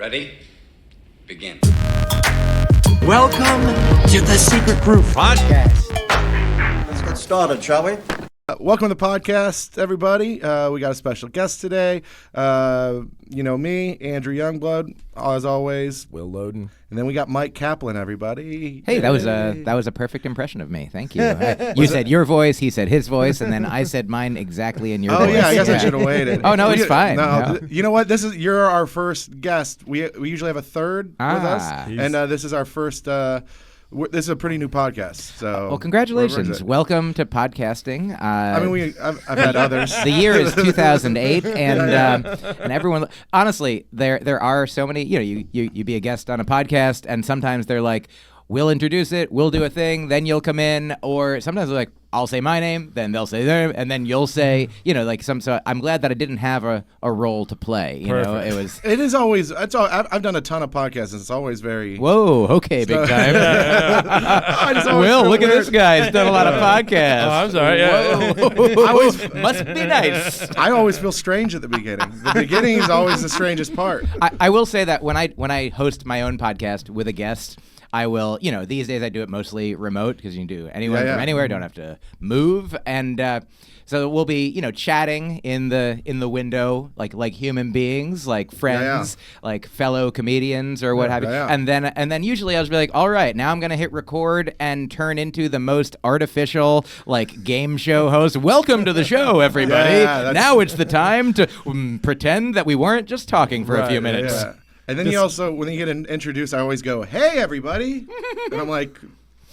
Ready? Begin. Welcome to the Secret Group Podcast. Let's get started, shall we? Welcome to the podcast, everybody. We got a special guest today. Me, Andrew Youngblood, as always. Will Loden. And then we got Myq Kaplan, everybody. Hey, that was a perfect impression of me. Thank you. You said your voice, he said his voice, and then I said mine exactly in your voice. Oh yeah, I guess I should have waited. Oh no, it's fine. No. You know what? You're our first guest. We usually have a third with us, and this is our first. This is a pretty new podcast, so. Well, congratulations! Welcome to podcasting. I've had others. The year is 2008, and everyone. Honestly, there are so many. You be a guest on a podcast, and sometimes they're like, "We'll introduce it, we'll do a thing, then you'll come in," or sometimes they're like, I'll say my name, then they'll say their name, and then you'll say, So I'm glad that I didn't have a role to play. It was. It is always. I've done a ton of podcasts, and it's always very. Whoa. Okay, big time. Will, look at this guy. He's done a lot of podcasts. Oh, I'm sorry. Yeah. I always must be nice. I always feel strange at the beginning. The beginning is always the strangest part. I will say that when I host my own podcast with a guest, I will, these days I do it mostly remote because you can do anywhere from anywhere, don't have to move, and so we'll be, chatting in the window like human beings, like friends, like fellow comedians or what have you, and then usually I'll just be like, all right, now I'm gonna hit record and turn into the most artificial like game show host. Welcome to the show, everybody. Now it's the time to pretend that we weren't just talking for a few minutes. Yeah. And then when you get introduced, I always go, "Hey, everybody," and I'm like,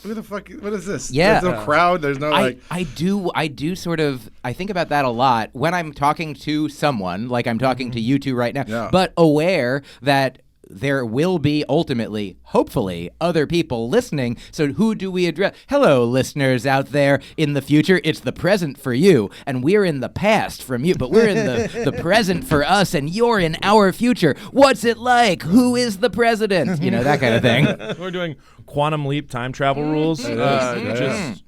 "Who the fuck? What is this?" Yeah, there's no crowd. There's no like. I do sort of. I think about that a lot when I'm talking to someone, like I'm talking to you two right now, but aware that there will be ultimately, hopefully, other people listening. So who do we address? Hello, listeners out there in the future. It's the present for you, and we're in the past from you, but we're in the present for us, and you're in our future. What's it like? Who is the president? That kind of thing. We're doing quantum leap time travel rules. Just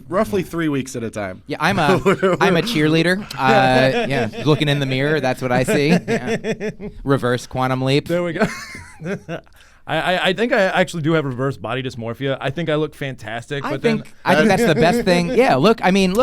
roughly 3 weeks at a time. Yeah, I'm a cheerleader. Looking in the mirror, that's what I see. Yeah. Reverse quantum leap. There we go. I think I actually do have reverse body dysmorphia. I think I look fantastic. I think that's the best thing. Yeah, look. I think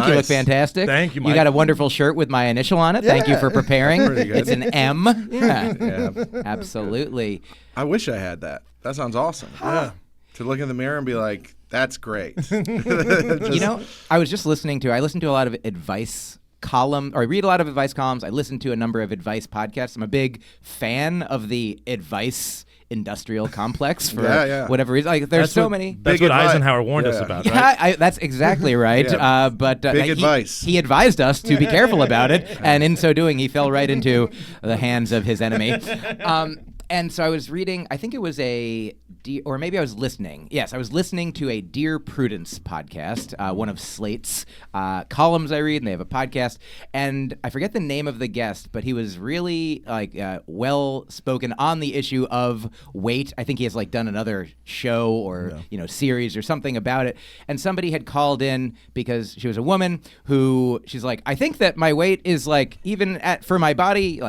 you look fantastic. Thank you, Mike. You got a wonderful shirt with my initial on it. Yeah. Thank you for preparing. It's an M. Yeah, absolutely. I wish I had that. That sounds awesome. Yeah. To look in the mirror and be like, that's great. I was just listening to a lot of advice column, or I read a lot of advice columns. I listen to a number of advice podcasts. I'm a big fan of the advice industrial complex for whatever reason. Like, there's so many. That's what Eisenhower warned us about, right? Yeah, that's exactly right. But big advice. He advised us to be careful about it, and in so doing, he fell right into the hands of his enemy. And so I was reading, I think it was or maybe I was listening. Yes, I was listening to a Dear Prudence podcast, one of Slate's columns I read, and they have a podcast. And I forget the name of the guest, but he was really well-spoken on the issue of weight. I think he has done another show or series or something about it. And somebody had called in because she was a woman who, she's like, I think that my weight is even for my body,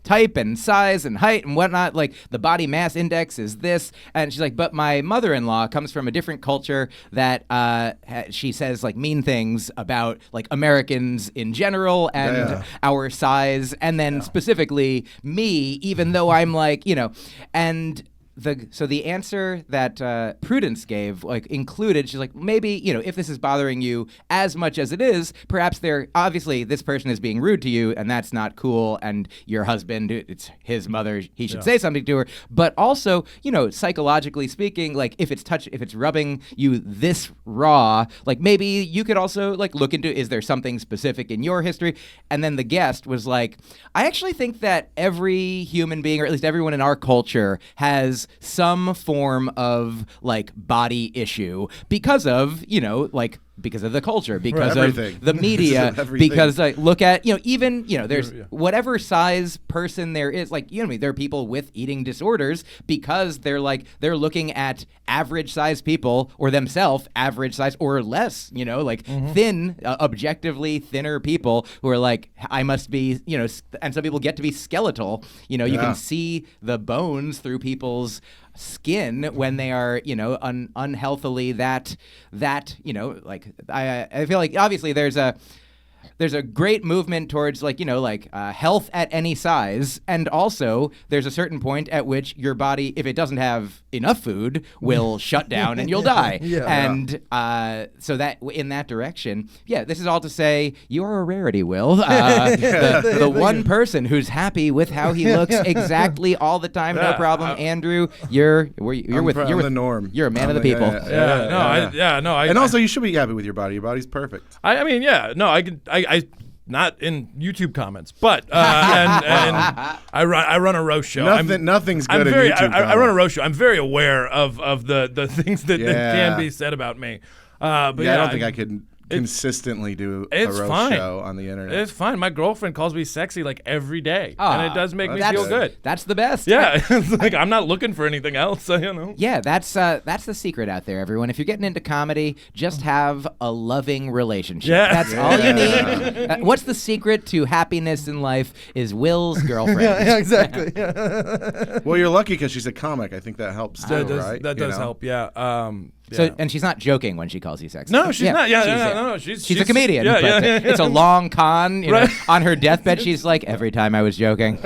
type and size and height and whatnot, the body mass index is this, and she's like, but my mother-in-law comes from a different culture that she says mean things about Americans in general and our size, and then specifically me, even though I'm and the answer that Prudence gave included, she's like, maybe if this is bothering you as much as it is, perhaps obviously this person is being rude to you, and that's not cool, and your husband, it's his mother, he should say something to her, but also psychologically speaking, if it's rubbing you this raw, maybe you could also look into, is there something specific in your history? And then the guest was like, I actually think that every human being, or at least everyone in our culture, has some form of body issue because of because of the culture, because Everything. of the media, Everything. because look at even there's whatever size person there is, like there are people with eating disorders because they're looking at average size people or themselves average size or less, thin, objectively thinner people who are like, I must be, and some people get to be skeletal. You can see the bones through people's skin when they are unhealthily that I feel like obviously there's a great movement towards health at any size, and also there's a certain point at which your body, if it doesn't have enough food, will shut down and you'll die. And so that in that direction, this is all to say you are a rarity, Will. The one person who's happy with how he looks exactly all the time, no problem. Andrew, you're the norm. You're a man of the people. And also, you should be happy with your body. Your body's perfect. I not in YouTube comments, but and I run a roast show. Nothing's good in YouTube comments. I run a roast show. I'm very aware of the things that can be said about me. But I don't think I could consistently do a roast show on the internet. It's fine. My girlfriend calls me sexy every day, and it does make me feel good. That's the best. Yeah, it's like I'm not looking for anything else. Yeah, that's the secret out there, everyone. If you're getting into comedy, just have a loving relationship. Yeah. That's all you need. What's the secret to happiness in life is Will's girlfriend. Yeah, exactly. Well, you're lucky because she's a comic. I think that helps too, right? That does help. Yeah. So, and she's not joking when she calls you sexy. No, she's not. No. She's a comedian. It's a long con. On her deathbed, she's like, every time I was joking.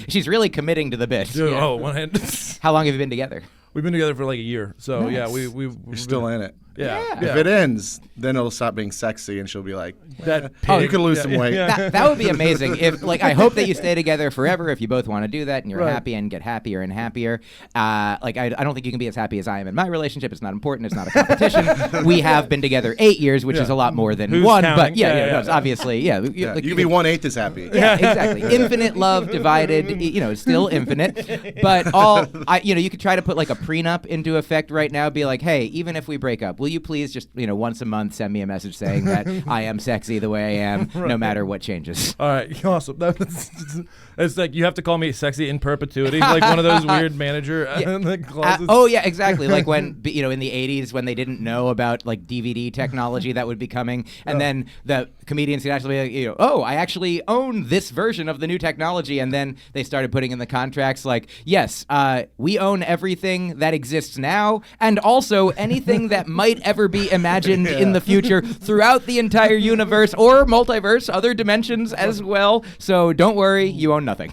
She's really committing to the bit. One hand. How long have you been together? We've been together for like a year. So nice. we're still in it. Yeah. If it ends, then it'll stop being sexy, and she'll be like, you could lose some weight. That would be amazing. If I hope that you stay together forever. If you both want to do that, and you're happy and get happier and happier. I don't think you can be as happy as I am in my relationship. It's not important. It's not a competition. We have been together 8 years, which is a lot more than Who's one. counting? But it's obviously You can be 1/8 as happy. Yeah, exactly. Infinite love divided, still infinite. But you could try to put like a prenup into effect right now. Be like, hey, even if we break up, will you please just once a month send me a message saying that I am sexy the way I am, no matter what changes. All right, awesome. It's like you have to call me sexy in perpetuity, like one of those weird manager clauses. Exactly. Like when in the 80s when they didn't know about like DVD technology that would be coming, and then the comedians could actually be like, I actually own this version of the new technology, and then they started putting in the contracts like, yes, we own everything that exists now, and also anything that might ever be imagined in the future throughout the entire universe or multiverse, other dimensions as well. So don't worry, you own nothing.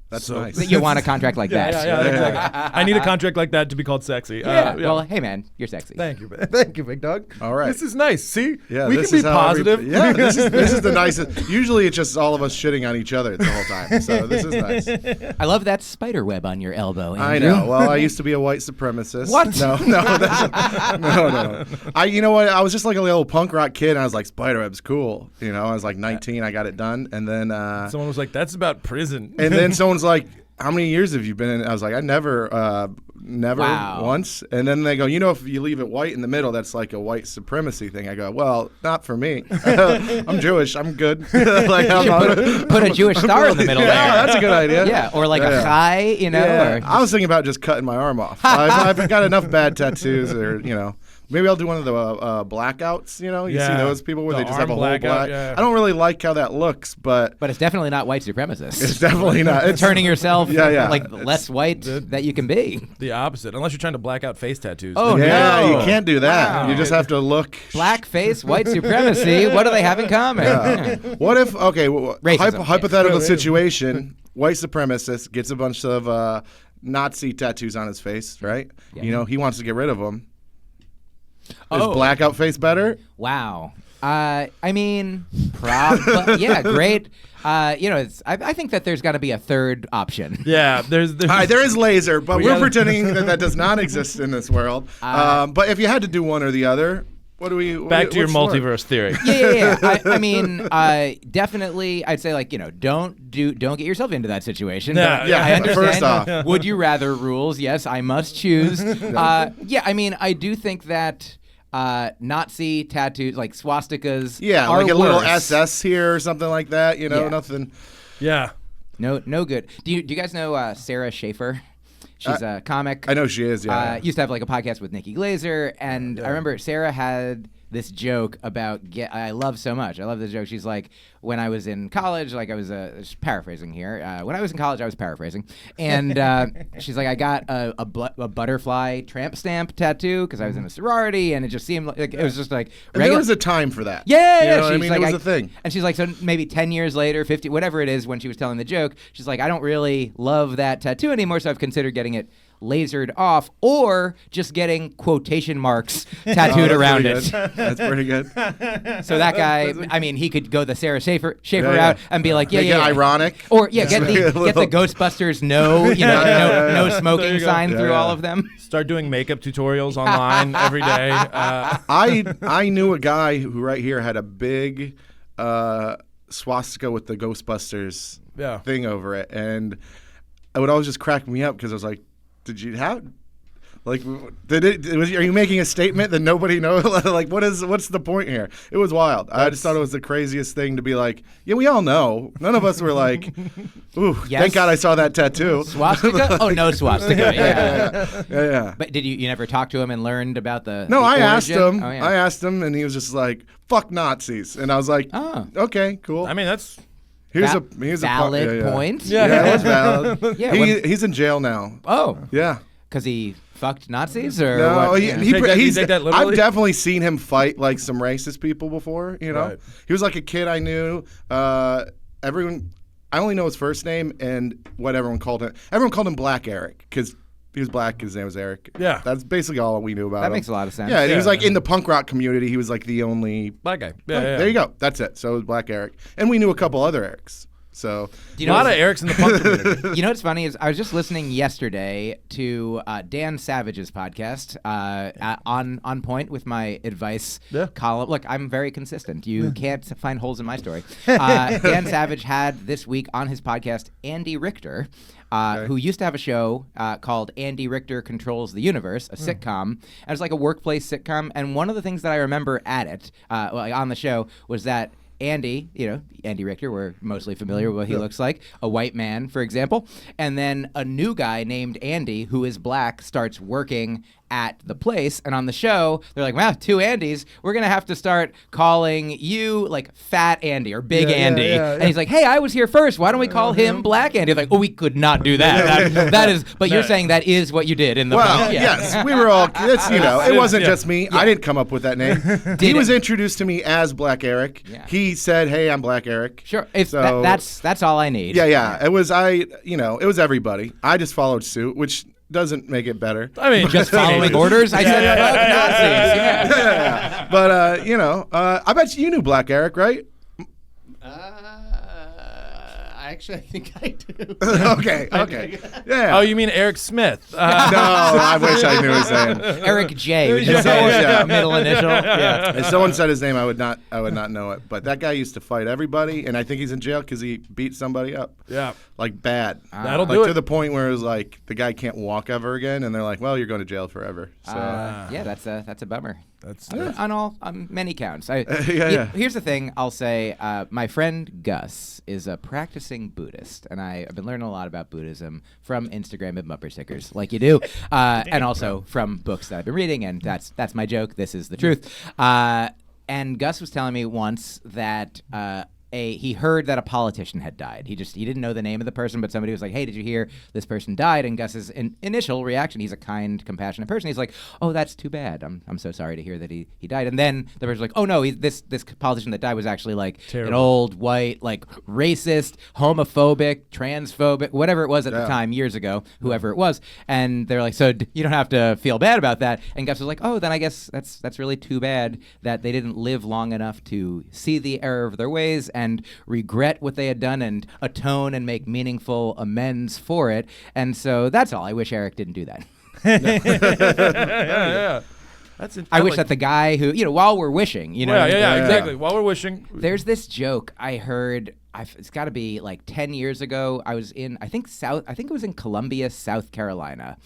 That's nice. You want a contract like that. Yeah, exactly. I need a contract like that to be called sexy. Well, hey man, you're sexy. Thank you, big dog. All right. This is nice. See, yeah, we can be positive. This is the nicest. Usually, it's just all of us shitting on each other the whole time. So this is nice. I love that spider web on your elbow, Andrew. I know. Well, I used to be a white supremacist. What? No. You know what? I was just like a little punk rock kid, and I was like, spider web's cool. I was like 19. I got it done, and then someone was like, "That's about prison." And then someone's like, how many years have you been in? I was like, I never once. And then they go, if you leave it white in the middle, that's like a white supremacy thing. I go, well, not for me. I'm Jewish. I'm good. Put a Jewish star in the middle there. Yeah, that's a good idea. Yeah, or like a chai, Yeah. I was thinking about just cutting my arm off. I've got enough bad tattoos, or maybe I'll do one of the blackouts. You see those people where they just have a whole black. Yeah. I don't really like how that looks, but it's definitely not white supremacist. It's definitely not. It's turning yourself like it's less white that you can be. The opposite, unless you're trying to black out face tattoos. Oh yeah, no. You can't do that. Wow. You just have to look. Blackface, white supremacy. What do they have in common? Yeah. What if hypothetical Yeah. situation? White supremacist gets a bunch of Nazi tattoos on his face, right? Yeah. He wants to get rid of them. Is Oh. blackout face better? Wow. Yeah, great. I think that there's got to be a third option. Yeah, there's All right, there is laser, but we're gotta- pretending that does not exist in this world. But if you had to do one or the other, What do we? Back to your what's more? multiverse theory. Yeah. I mean, definitely, I'd say like don't get yourself into that situation. Yeah, But yeah, I understand. first off. Would you rather rules? Yes, I must choose. Yeah, I mean, I do think that Nazi tattoos like swastikas. Yeah, are like a little worse. SS here or something like that. Yeah. Nothing. Yeah. No good. Do you guys know Sarah Schaefer? She's a comic. I know she is. Yeah. Used to have like a podcast with Nikki Glazer, and I remember Sarah had this joke about I love so much. I love this joke. She's like, when I was in college, like I was just paraphrasing here. When I was in college, I was paraphrasing, and she's like, I got a butterfly tramp stamp tattoo because I was in a sorority, and it just seemed like it was just like And there was a time for that. yeah, You know what I she's mean? like, It was a thing. And she's like, so maybe 10 years later, 50, whatever it is, when she was telling the joke, she's like, I don't really love that tattoo anymore, so I've considered getting it lasered off or just getting quotation marks tattooed That's around pretty it. good. That's pretty good. So that guy, I mean, he could go the Sarah Schaefer Yeah. route and be like, yeah, Make yeah, it yeah. ironic. Or get the Ghostbusters no There smoking you go. sign Yeah, through yeah. all of them. Start doing makeup tutorials online every day. I knew a guy who right here had a big swastika with the Ghostbusters Yeah. thing over it, and it would always just crack me up because I was like, "Did you have?" Like, are you making a statement that nobody knows? Like, what's the point here? It was wild. I just thought it was the craziest thing to be like, yeah, we all know. None of us were like, ooh, Yes. thank God I saw that tattoo. Swastika? Oh, no swastika. Yeah. But did you never talk to him and learned about the No, the I asked origin? him. Oh, yeah. I asked him, and he was just like, fuck Nazis. And I was like, Oh. okay, cool. I mean, that's here's Va- a valid point. Yeah, it was valid. Yeah, He's in jail now. Oh, Yeah. because he fucked Nazis or No, what? he, Yeah. he, Take that- you he's. take that I've literally? definitely seen him fight like some racist people before. Right. He was like a kid I knew. Everyone, I only know his first name and what everyone called him. Everyone called him Black Eric because he was black. His name was Eric. Yeah. That's basically all we knew about That him. makes a lot of sense. Yeah, and he was Yeah. like in the punk rock community. He was like the only. black guy. Yeah. There you go. That's it. So it was Black Eric, and we knew a couple other Erics. So Do A you know lot of what's- Erics in the punk community. You know what's funny is I was just listening yesterday to Dan Savage's podcast on point with my advice Yeah. column. Look, I'm very consistent. You can't find holes in my story. Dan Savage had this week on his podcast Andy Richter, who used to have a show called Andy Richter Controls the Universe, a sitcom. And it was like a workplace sitcom. And one of the things that I remember at it, on the show, was that Andy, Andy Richter, we're mostly familiar with what he looks like, a white man, for example. And then a new guy named Andy, who is black, starts working at the place. And on the show, they're like, wow, two Andys. We're going to have to start calling you like Fat Andy or Big Andy. And he's like, hey, I was here first. Why don't we call him Black Andy? Like, oh, we could not do that. That is, but you're saying that is what you did in the well, film. yes, we were all. It's, it wasn't just me. I didn't come up with that name. He was introduced to me as Black Eric. Yeah. He said, "Hey, I'm Black Eric." Sure. If So- that's all I need. Yeah. It was it was everybody. I just followed suit, which doesn't make it better. I mean, Just following orders? I said, fuck Nazis. Yeah. Yeah. But I bet you knew Black Eric, right? Actually, I think I do. Okay. Yeah. Oh, you mean Eric Smith? no, I wish I knew his name. Eric J. Which is Yeah. his middle initial. Yeah. If someone said his name, I would not know it. But that guy used to fight everybody, and I think he's in jail because he beat somebody up. Yeah. Like bad. That'll Like do to it. the point where it was like the guy can't walk ever again, and they're like, "Well, you're going to jail forever." So Yeah, that's a bummer. That's On many counts. Yeah. Here's the thing I'll say. My friend Gus is a practicing Buddhist, and I've been learning a lot about Buddhism from Instagram and bumper stickers, like you do, and also from books that I've been reading. And that's my joke. This is the truth. And Gus was telling me once that he heard that a politician had died. He didn't know the name of the person, but somebody was like, "Hey, did you hear this person died?" And Gus's initial reaction, he's a kind, compassionate person. He's like, "Oh, that's too bad. I'm so sorry to hear that he died." And then the person's like, "Oh no, this politician that died was actually like Terrible. an old white, like racist, homophobic, transphobic, whatever it was at the time years ago, whoever it was." And they're like, "So you don't have to feel bad about that." And Gus was like, "Oh, then I guess that's really too bad that they didn't live long enough to see the error of their ways and regret what they had done and atone and make meaningful amends for it." And so that's all. I wish Eric didn't do that. yeah. I wish that the guy who, while we're wishing, Yeah, exactly. While we're wishing. There's this joke I heard. It's got to be like 10 years ago. I was in, I think it was in Columbia, South Carolina.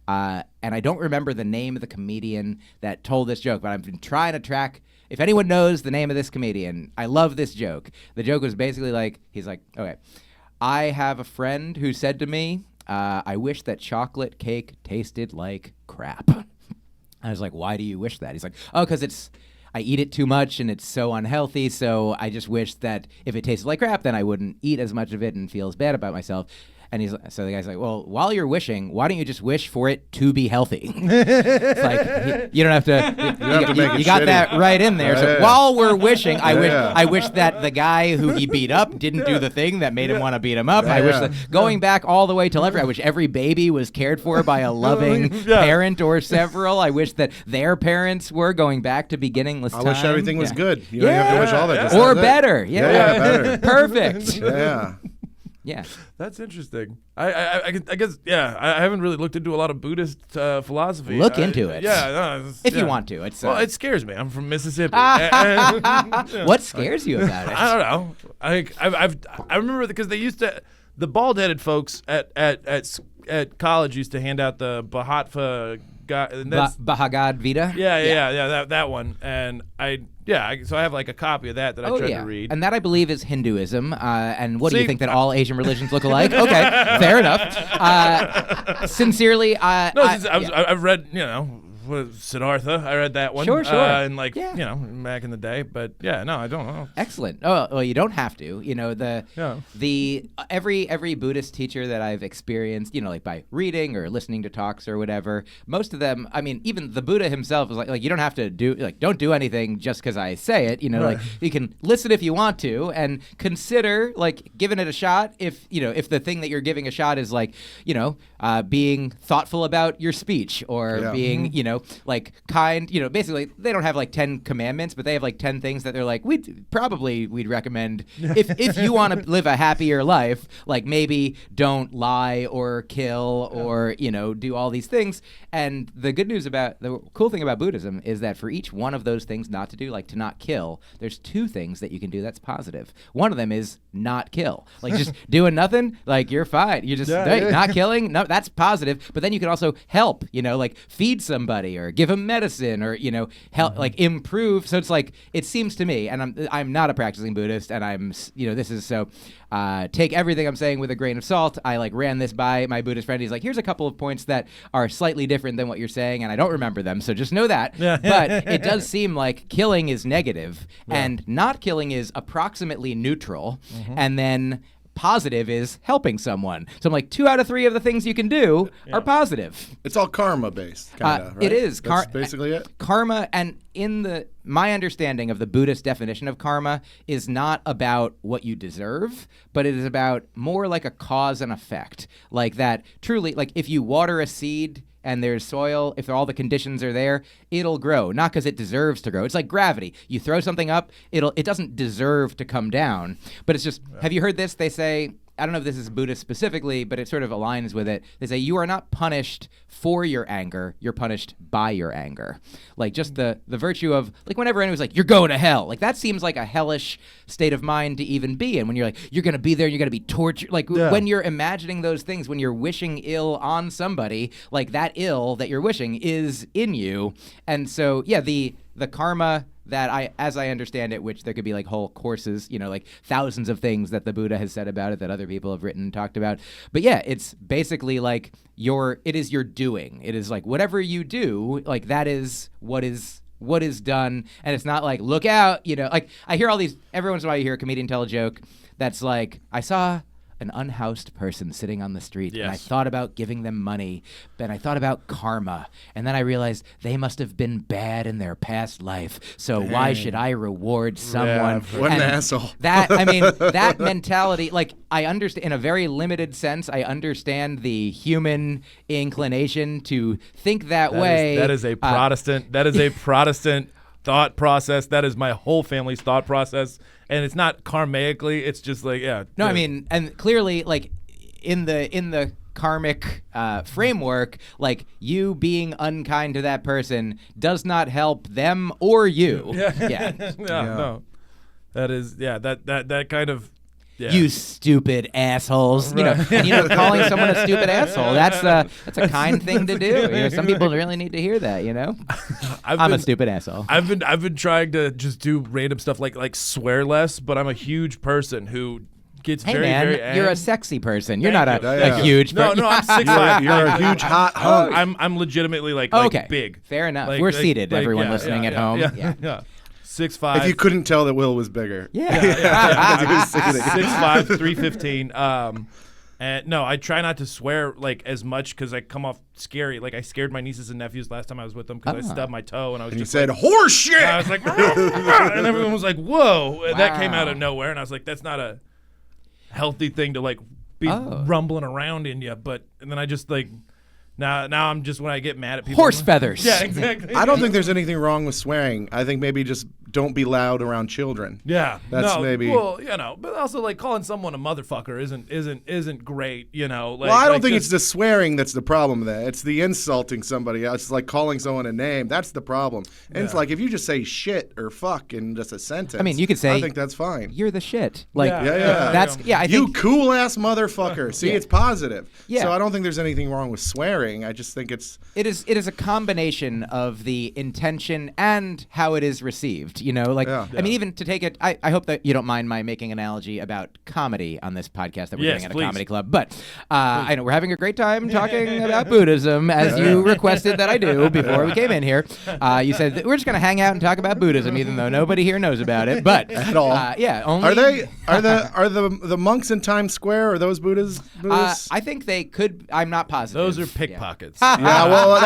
And I don't remember the name of the comedian that told this joke, but I've been trying to track. If anyone knows the name of this comedian, I love this joke. The joke was basically like, he's like, okay, I have a friend who said to me, I wish that chocolate cake tasted like crap. I was like, why do you wish that? He's like, oh, because I eat it too much and it's so unhealthy, so I just wish that if it tasted like crap, then I wouldn't eat as much of it and feel as bad about myself. And so the guy's like, well, while you're wishing, why don't you just wish for it to be healthy? It's like, you don't have to, you got that right in there. So while we're wishing, I wish that the guy who he beat up didn't do the thing that made him want to beat him up. I wish that going back all the way till I wish every baby was cared for by a loving parent or several. I wish that their parents were going back to beginningless time. I wish everything was good. You don't have to wish all that. Or better. Yeah, better. Perfect. Yeah. Yeah, that's interesting. I guess I haven't really looked into a lot of Buddhist philosophy. Look into it. Yeah, if you want to. It's it scares me. I'm from Mississippi. What scares you about it? I don't know. I remember because they used to the bald-headed folks at college used to hand out the Bhagavad Gita. Yeah, that one, and so I have like a copy of that I tried to read. And that I believe is Hinduism. And what do you think that all Asian religions look alike? Okay, fair enough. Sincerely, I've read, Siddhartha. I read that one. Sure. And back in the day. But I don't know. Excellent. Oh, well, you don't have to. Every Buddhist teacher that I've experienced, like by reading or listening to talks or whatever, most of them, I mean, even the Buddha himself is like you don't have to don't do anything just because I say it. Like you can listen if you want to and consider giving it a shot if the thing that you're giving a shot is being thoughtful about your speech or being, kind, basically they don't have 10 commandments, but they have 10 things that they're like, we'd recommend if you want to live a happier life, maybe don't lie or kill or, do all these things. And the cool thing about Buddhism is that for each one of those things not to do, to not kill, there's 2 things that you can do that's positive. One of them is not kill. Just doing nothing, you're fine. You're just not killing. No, that's positive. But then you can also help, feed somebody or give them medicine or, help, improve. So it's it seems to me, and I'm not a practicing Buddhist, and I'm, this is so, take everything I'm saying with a grain of salt. I ran this by my Buddhist friend. He's like, here's a couple of points that are slightly different than what you're saying, and I don't remember them, so just know that. But it does seem like killing is negative, and not killing is approximately neutral, and then positive is helping someone. So I'm like, 2 out of 3 of the things you can do are positive. It's all karma based, kind of, right? It is. That's basically it. Karma, and my understanding of the Buddhist definition of karma is not about what you deserve, but it is about more like a cause and effect. That truly, if you water a seed and there's soil, if all the conditions are there, it'll grow. Not because it deserves to grow. It's like gravity. You throw something up, it doesn't deserve to come down. But it's just, have you heard this? They say, I don't know if this is Buddhist specifically, but it sort of aligns with it. They say you are not punished for your anger, you're punished by your anger. Just the virtue of, whenever anyone's like, you're going to hell, that seems like a hellish state of mind to even be in. When you're like, you're going to be there and you're going to be tortured. When you're imagining those things, when you're wishing ill on somebody, that ill that you're wishing is in you. And so, the karma that as I understand it, which there could be whole courses, thousands of things that the Buddha has said about it that other people have written and talked about. But it's basically it is your doing. It is whatever you do, that is what is done. And it's not look out, I hear all these, every once in a while you hear a comedian tell a joke that's I saw an unhoused person sitting on the street, and I thought about giving them money, and I thought about karma, and then I realized they must have been bad in their past life, so why should I reward someone? What an asshole. That mentality, I understand, in a very limited sense, I understand the human inclination to think that way. That is a Protestant thought process. That is my whole family's thought process. And it's not karmaically, it's just No, and clearly, in the karmic framework, like you being unkind to that person does not help them or you. Yeah. No. That is that kind of You stupid assholes. Right. Calling someone a stupid asshole, that's a kind thing to do. Some people really need to hear that, I'm a stupid asshole. I've been trying to just do random stuff like swear less, but I'm a huge person who gets Hey very, man, very angry. you're a sexy person. You're Thank not you. a huge No, person. I'm 6'5". You're a huge hot hunk. I'm legitimately like Okay. big. Fair enough. Like- We're like- seated, like, everyone yeah, listening yeah, at yeah, home. Yeah. 6'5". If you couldn't tell that Will was bigger. Yeah. 6'5", 315. And no, I try not to swear like as much because I come off scary. Like I scared my nieces and nephews last time I was with them because I stubbed my toe and I was And you just said, like, horse shit! I was like, and everyone was like, whoa. And that came out Wow. of nowhere. And I was like, that's not a healthy thing to like be rumbling around in you. And then I just like, now I'm just, when I get mad at people. Horse feathers. Yeah, exactly. I don't think there's anything wrong with swearing. I think maybe just don't be loud around children. Yeah, That's no, maybe- Well, but also like calling someone a motherfucker isn't great. Like, Well, I don't like think just- it's the swearing that's the problem there. It's the insulting somebody else. It's like calling someone a name. That's the problem. And it's like if you just say shit or fuck in just a sentence. I mean, you could say, I think that's fine. You're the shit. Like, Yeah. I You think. cool ass motherfucker. See, it's positive. Yeah. So I don't think there's anything wrong with swearing. I just think it's It is a combination of the intention and how it is received. I mean, even to take it, I hope that you don't mind my making an analogy about comedy on this podcast that we're Yes, doing at please. a comedy club. But I know we're having a great time talking about Buddhism, as you requested that I do before we came in here. You said that we're just going to hang out and talk about Buddhism, even though nobody here knows about it. But at all. only. Are the monks in Times Square? Are those Buddhists? I think they could. I'm not positive. Those are pickpockets. Yeah, well,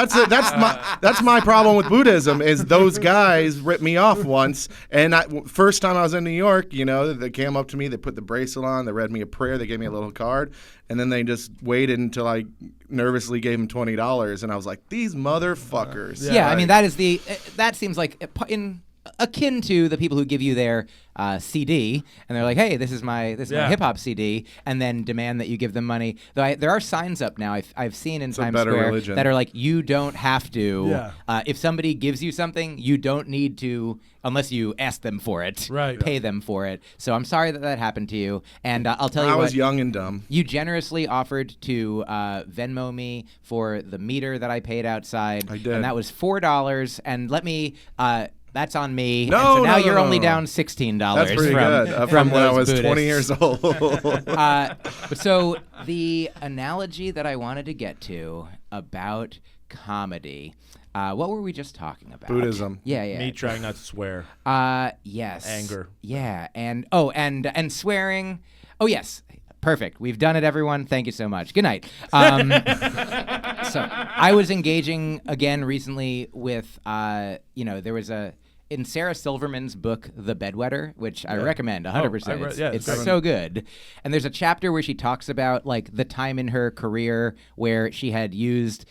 that's my problem with Buddhism is those guys ripped me off once, and first time I was in New York, they came up to me, they put the bracelet on, they read me a prayer, they gave me a little card, and then they just waited until I nervously gave them $20, and I was like, these motherfuckers. Yeah, I mean that seems like akin to the people who give you their CD and they're like, "Hey, this is my hip hop CD," and then demand that you give them money. Though there are signs up now I've seen in Times Square religion. that are like, you don't have to. If somebody gives you something, you don't need to, unless you ask them for it. Right. Pay them for it. So I'm sorry that happened to you, and I'll tell you I what. was young and dumb. You generously offered to Venmo me for the meter that I paid outside. I did. And that was $4. And let me. That's on me. No, and so now no, you're no, only no. down $16. That's pretty from, good. From when I those was 20 Buddhists. years old. So the analogy that I wanted to get to about comedy. What were we just talking about? Buddhism. Yeah. Me trying not to swear. Yes. Anger. Yeah, and swearing. Oh yes. Perfect. We've done it, everyone. Thank you so much. Good night. So I was engaging again recently with, there was in Sarah Silverman's book, The Bedwetter, which I recommend 100%. It's so good. And there's a chapter where she talks about like the time in her career where she had used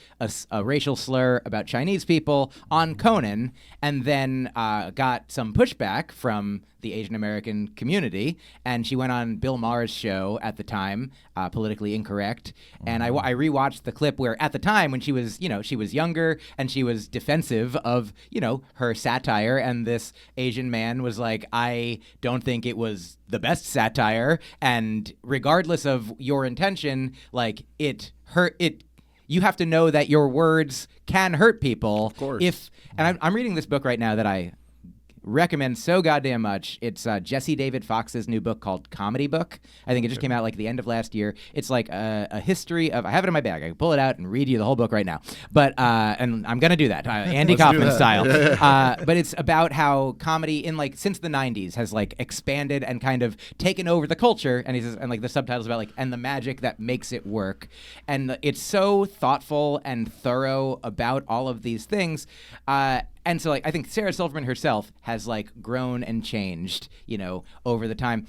a racial slur about Chinese people on Conan and then got some pushback from the Asian American community, and she went on Bill Maher's show at the time, Politically Incorrect, and I rewatched the clip where at the time when she was younger and she was defensive of her satire, and this Asian man was like, I don't think it was the best satire, and regardless of your intention, like you have to know that your words can hurt people. Of course. I'm reading this book right now that I recommend so goddamn much. It's Jesse David Fox's new book called Comedy Book. I think it just came out like the end of last year. It's like a history of. I have it in my bag. I can pull it out and read you the whole book right now. But and I'm gonna do that, Andy Kaufman style. But it's about how comedy in since the '90s has expanded and kind of taken over the culture. And he says, and the subtitles about and the magic that makes it work. And it's so thoughtful and thorough about all of these things. And so, I think Sarah Silverman herself has, grown and changed, over the time.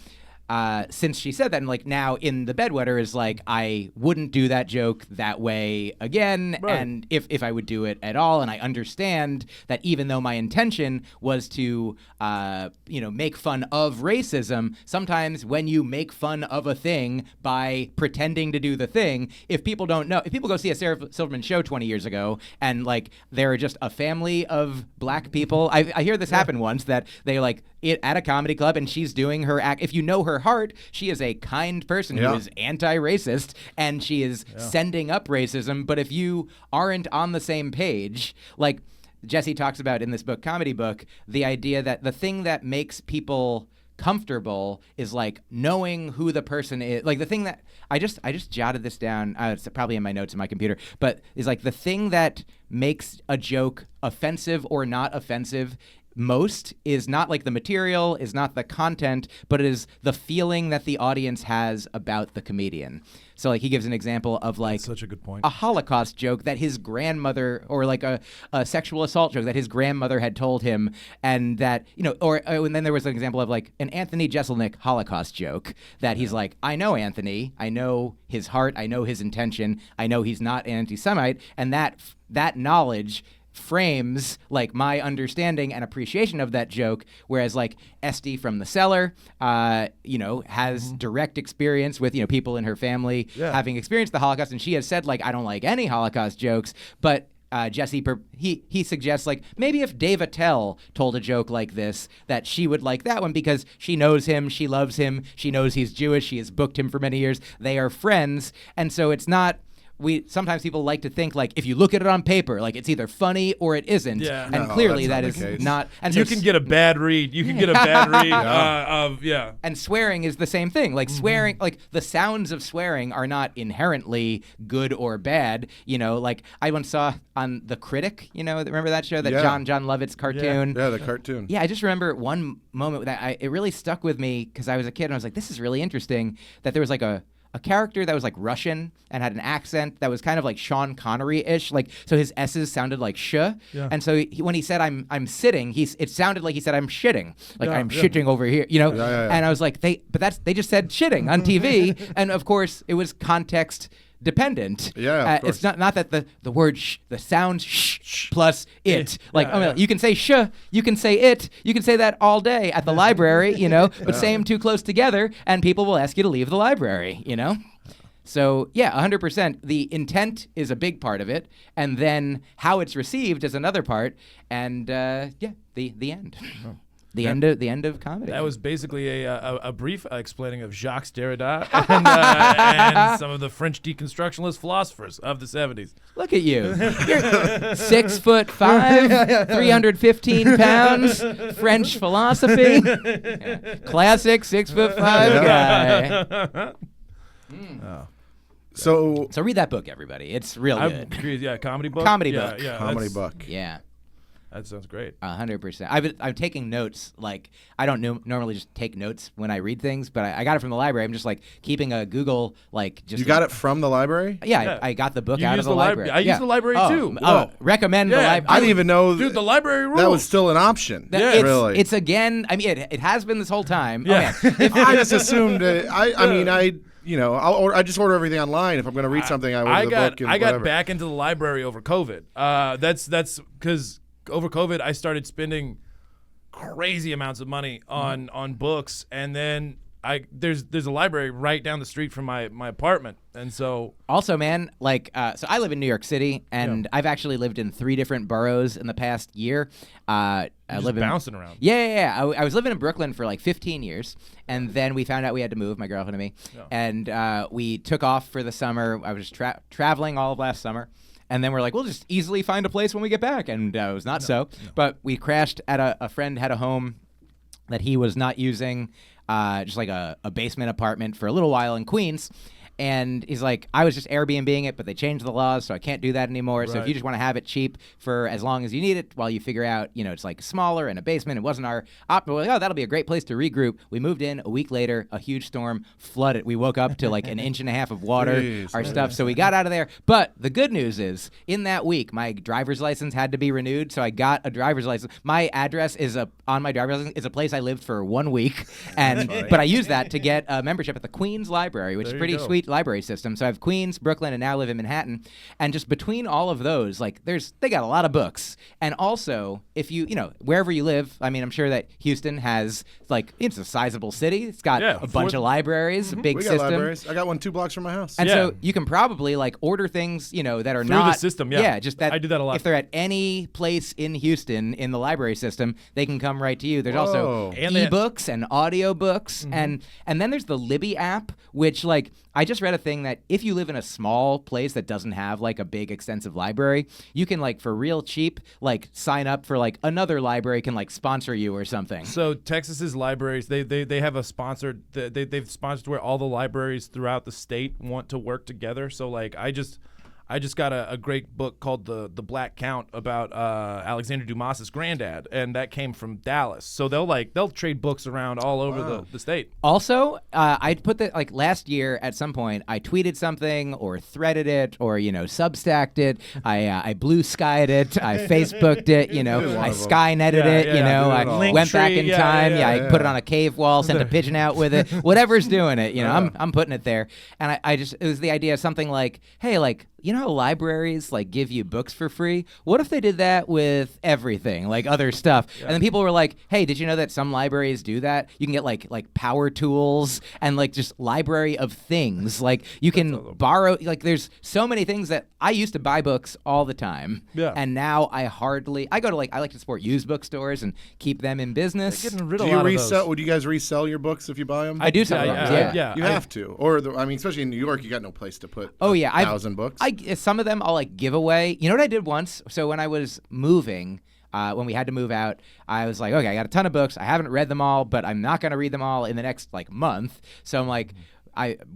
since she said that, and like now in the bedwetter is like, I wouldn't do that joke that way again, Right. and if I would do it at all, and I understand that even though my intention was to make fun of racism, sometimes when you make fun of a thing by pretending to do the thing, if people don't know, if people go see a Sarah Silverman show 20 years ago and like they're just a family of black people, I hear this happen once, that they like it at a comedy club and she's doing her act. If you know her heart, she is a kind person who is anti-racist and she is sending up racism. But if you aren't on the same page, like Jesse talks about in this book, Comedy Book, the idea that the thing that makes people comfortable is like knowing who the person is. Like the thing that I just jotted this down. It's probably in my notes in my computer, but is like the thing that makes a joke offensive or not offensive most is not like the material, is not the content, but it is the feeling that the audience has about the comedian. So like he gives an example of like That's such a good point. a Holocaust joke that his grandmother, or like a sexual assault joke that his grandmother had told him, and that, and then there was an example of like an Anthony Jeselnik Holocaust joke that he's like, I know Anthony, I know his heart, I know his intention, I know he's not an anti-Semite, and that knowledge frames like my understanding and appreciation of that joke, whereas like Esty from The Cellar has direct experience with people in her family having experienced the Holocaust, and she has said like, I don't like any Holocaust jokes, but Jesse, he suggests like maybe if Dave Attell told a joke like this, that she would like that one because she knows him, she loves him, she knows he's Jewish, she has booked him for many years, they are friends, and so it's not. Sometimes people like to think like if you look at it on paper, like it's either funny or it isn't, and No, clearly that that's not is the case. not. And You so can get a bad read. You can get a bad read of And swearing is the same thing. Like swearing, like the sounds of swearing are not inherently good or bad. Like I once saw on The Critic. Remember that show, that John Lovett's cartoon? Yeah, the cartoon. Yeah, I just remember one moment that it really stuck with me because I was a kid and I was like, this is really interesting that there was like a character that was like Russian and had an accent that was kind of like Sean Connery-ish, like so his S's sounded like sh, and so when he said I'm sitting, it sounded like he said I'm shitting, like I'm shitting over here, and I was like they just said shitting on TV, and of course it was context dependent. Yeah, of course. It's not that the word the sound sh plus it. Like you can say sh, you can say it, you can say that all day at the library, but say them too close together and people will ask you to leave the library, So 100%. The intent is a big part of it, and then how it's received is another part, and the end. The end of comedy. That was basically a brief explaining of Jacques Derrida and some of the French deconstructionist philosophers of the 70s. Look at you. You're 6'5", 315 pounds, French philosophy. Yeah. Classic 6'5" guy. So So read that book, everybody. It's real good. Comedy book. Comedy book. Yeah, comedy that's- book. Yeah. That sounds great. 100%. I'm taking notes. Like I don't normally just take notes when I read things, but I got it from the library. I'm just like keeping a Google like just. You got it from the library? Yeah, I got the book You out of use the the library. I use the library too. Recommend the library. I didn't even know Dude, the library rules. that was still an option. Really. It's again. I mean, it has been this whole time. Yeah. Oh, man. I just assumed. I just order everything online. If I'm going to read something, I order the book. And I got whatever. back into the library over COVID. That's because over COVID I started spending crazy amounts of money on books, and then there's a library right down the street from my apartment, and so also, man, like so I live in New York City, and I've actually lived in 3 different boroughs in the past year. I live bouncing around. Yeah. I was living in Brooklyn for like 15 years, and then we found out we had to move, my girlfriend and me, and we took off for the summer. I was traveling all of last summer. And then we're like, we'll just easily find a place when we get back. And it was not so. But we crashed at a friend had a home that he was not using, just like a basement apartment for a little while in Queens. And he's like, I was just Airbnb-ing it, but they changed the laws, so I can't do that anymore. So if you just want to have it cheap for as long as you need it while you figure out, it's like smaller in a basement. It wasn't our optimal. We're like, that'll be a great place to regroup. We moved in a week later, a huge storm flooded. We woke up to like an inch and a half of water, our stuff. So we got out of there. But the good news is, in that week, my driver's license had to be renewed. So I got a driver's license. My address is on my driver's license is a place I lived for 1 week. But I used that to get a membership at the Queens Library, which is a pretty sweet library system. So I have Queens, Brooklyn, and now live in Manhattan. And just between all of those, like they got a lot of books. And also, if wherever you live, I mean, I'm sure that Houston has it's a sizable city. It's got a bunch of libraries, a big We system. got libraries. I got one 2 blocks from my house. And so you can probably order things, that are through not the system. Yeah, just that. I do that a lot. If they're at any place in Houston in the library system, they can come right to you. There's also And ebooks and audiobooks, and then there's the Libby app, which I just read a thing that if you live in a small place that doesn't have a big extensive library, you can for real cheap sign up for another library can sponsor you or something. So Texas's libraries, they have a sponsored. They've sponsored where all the libraries throughout the state want to work together. So I just got a great book called The Black Count about Alexander Dumas's granddad, and that came from Dallas. So they'll trade books around all over the state. Also, I put that last year at some point I tweeted something or threaded it or Substacked it. I blue skied it. I Facebooked it. I Skynetted it. I went back in time. I put it on a cave wall, sent a pigeon out with it. Whatever's doing it. I'm putting it there. And it was the idea of something hey, how libraries give you books for free? What if they did that with everything, other stuff? And then people were like, hey, did you know that some libraries do that? You can get like power tools and just library of things. You can borrow, there's so many things that I used to buy books all the time. Yeah. And now I go to I like to support used bookstores and keep them in business. They're getting rid of Do a you lot of resell? those. Would you guys resell your books if you buy them? I do sometimes. Yeah. You have to, or especially in New York, you got no place to put. 1,000 books. Some of them I'll give away. You know what I did once? So when I was moving, when we had to move out, I was like, okay, I got a ton of books. I haven't read them all, but I'm not going to read them all in the next month. So I'm like,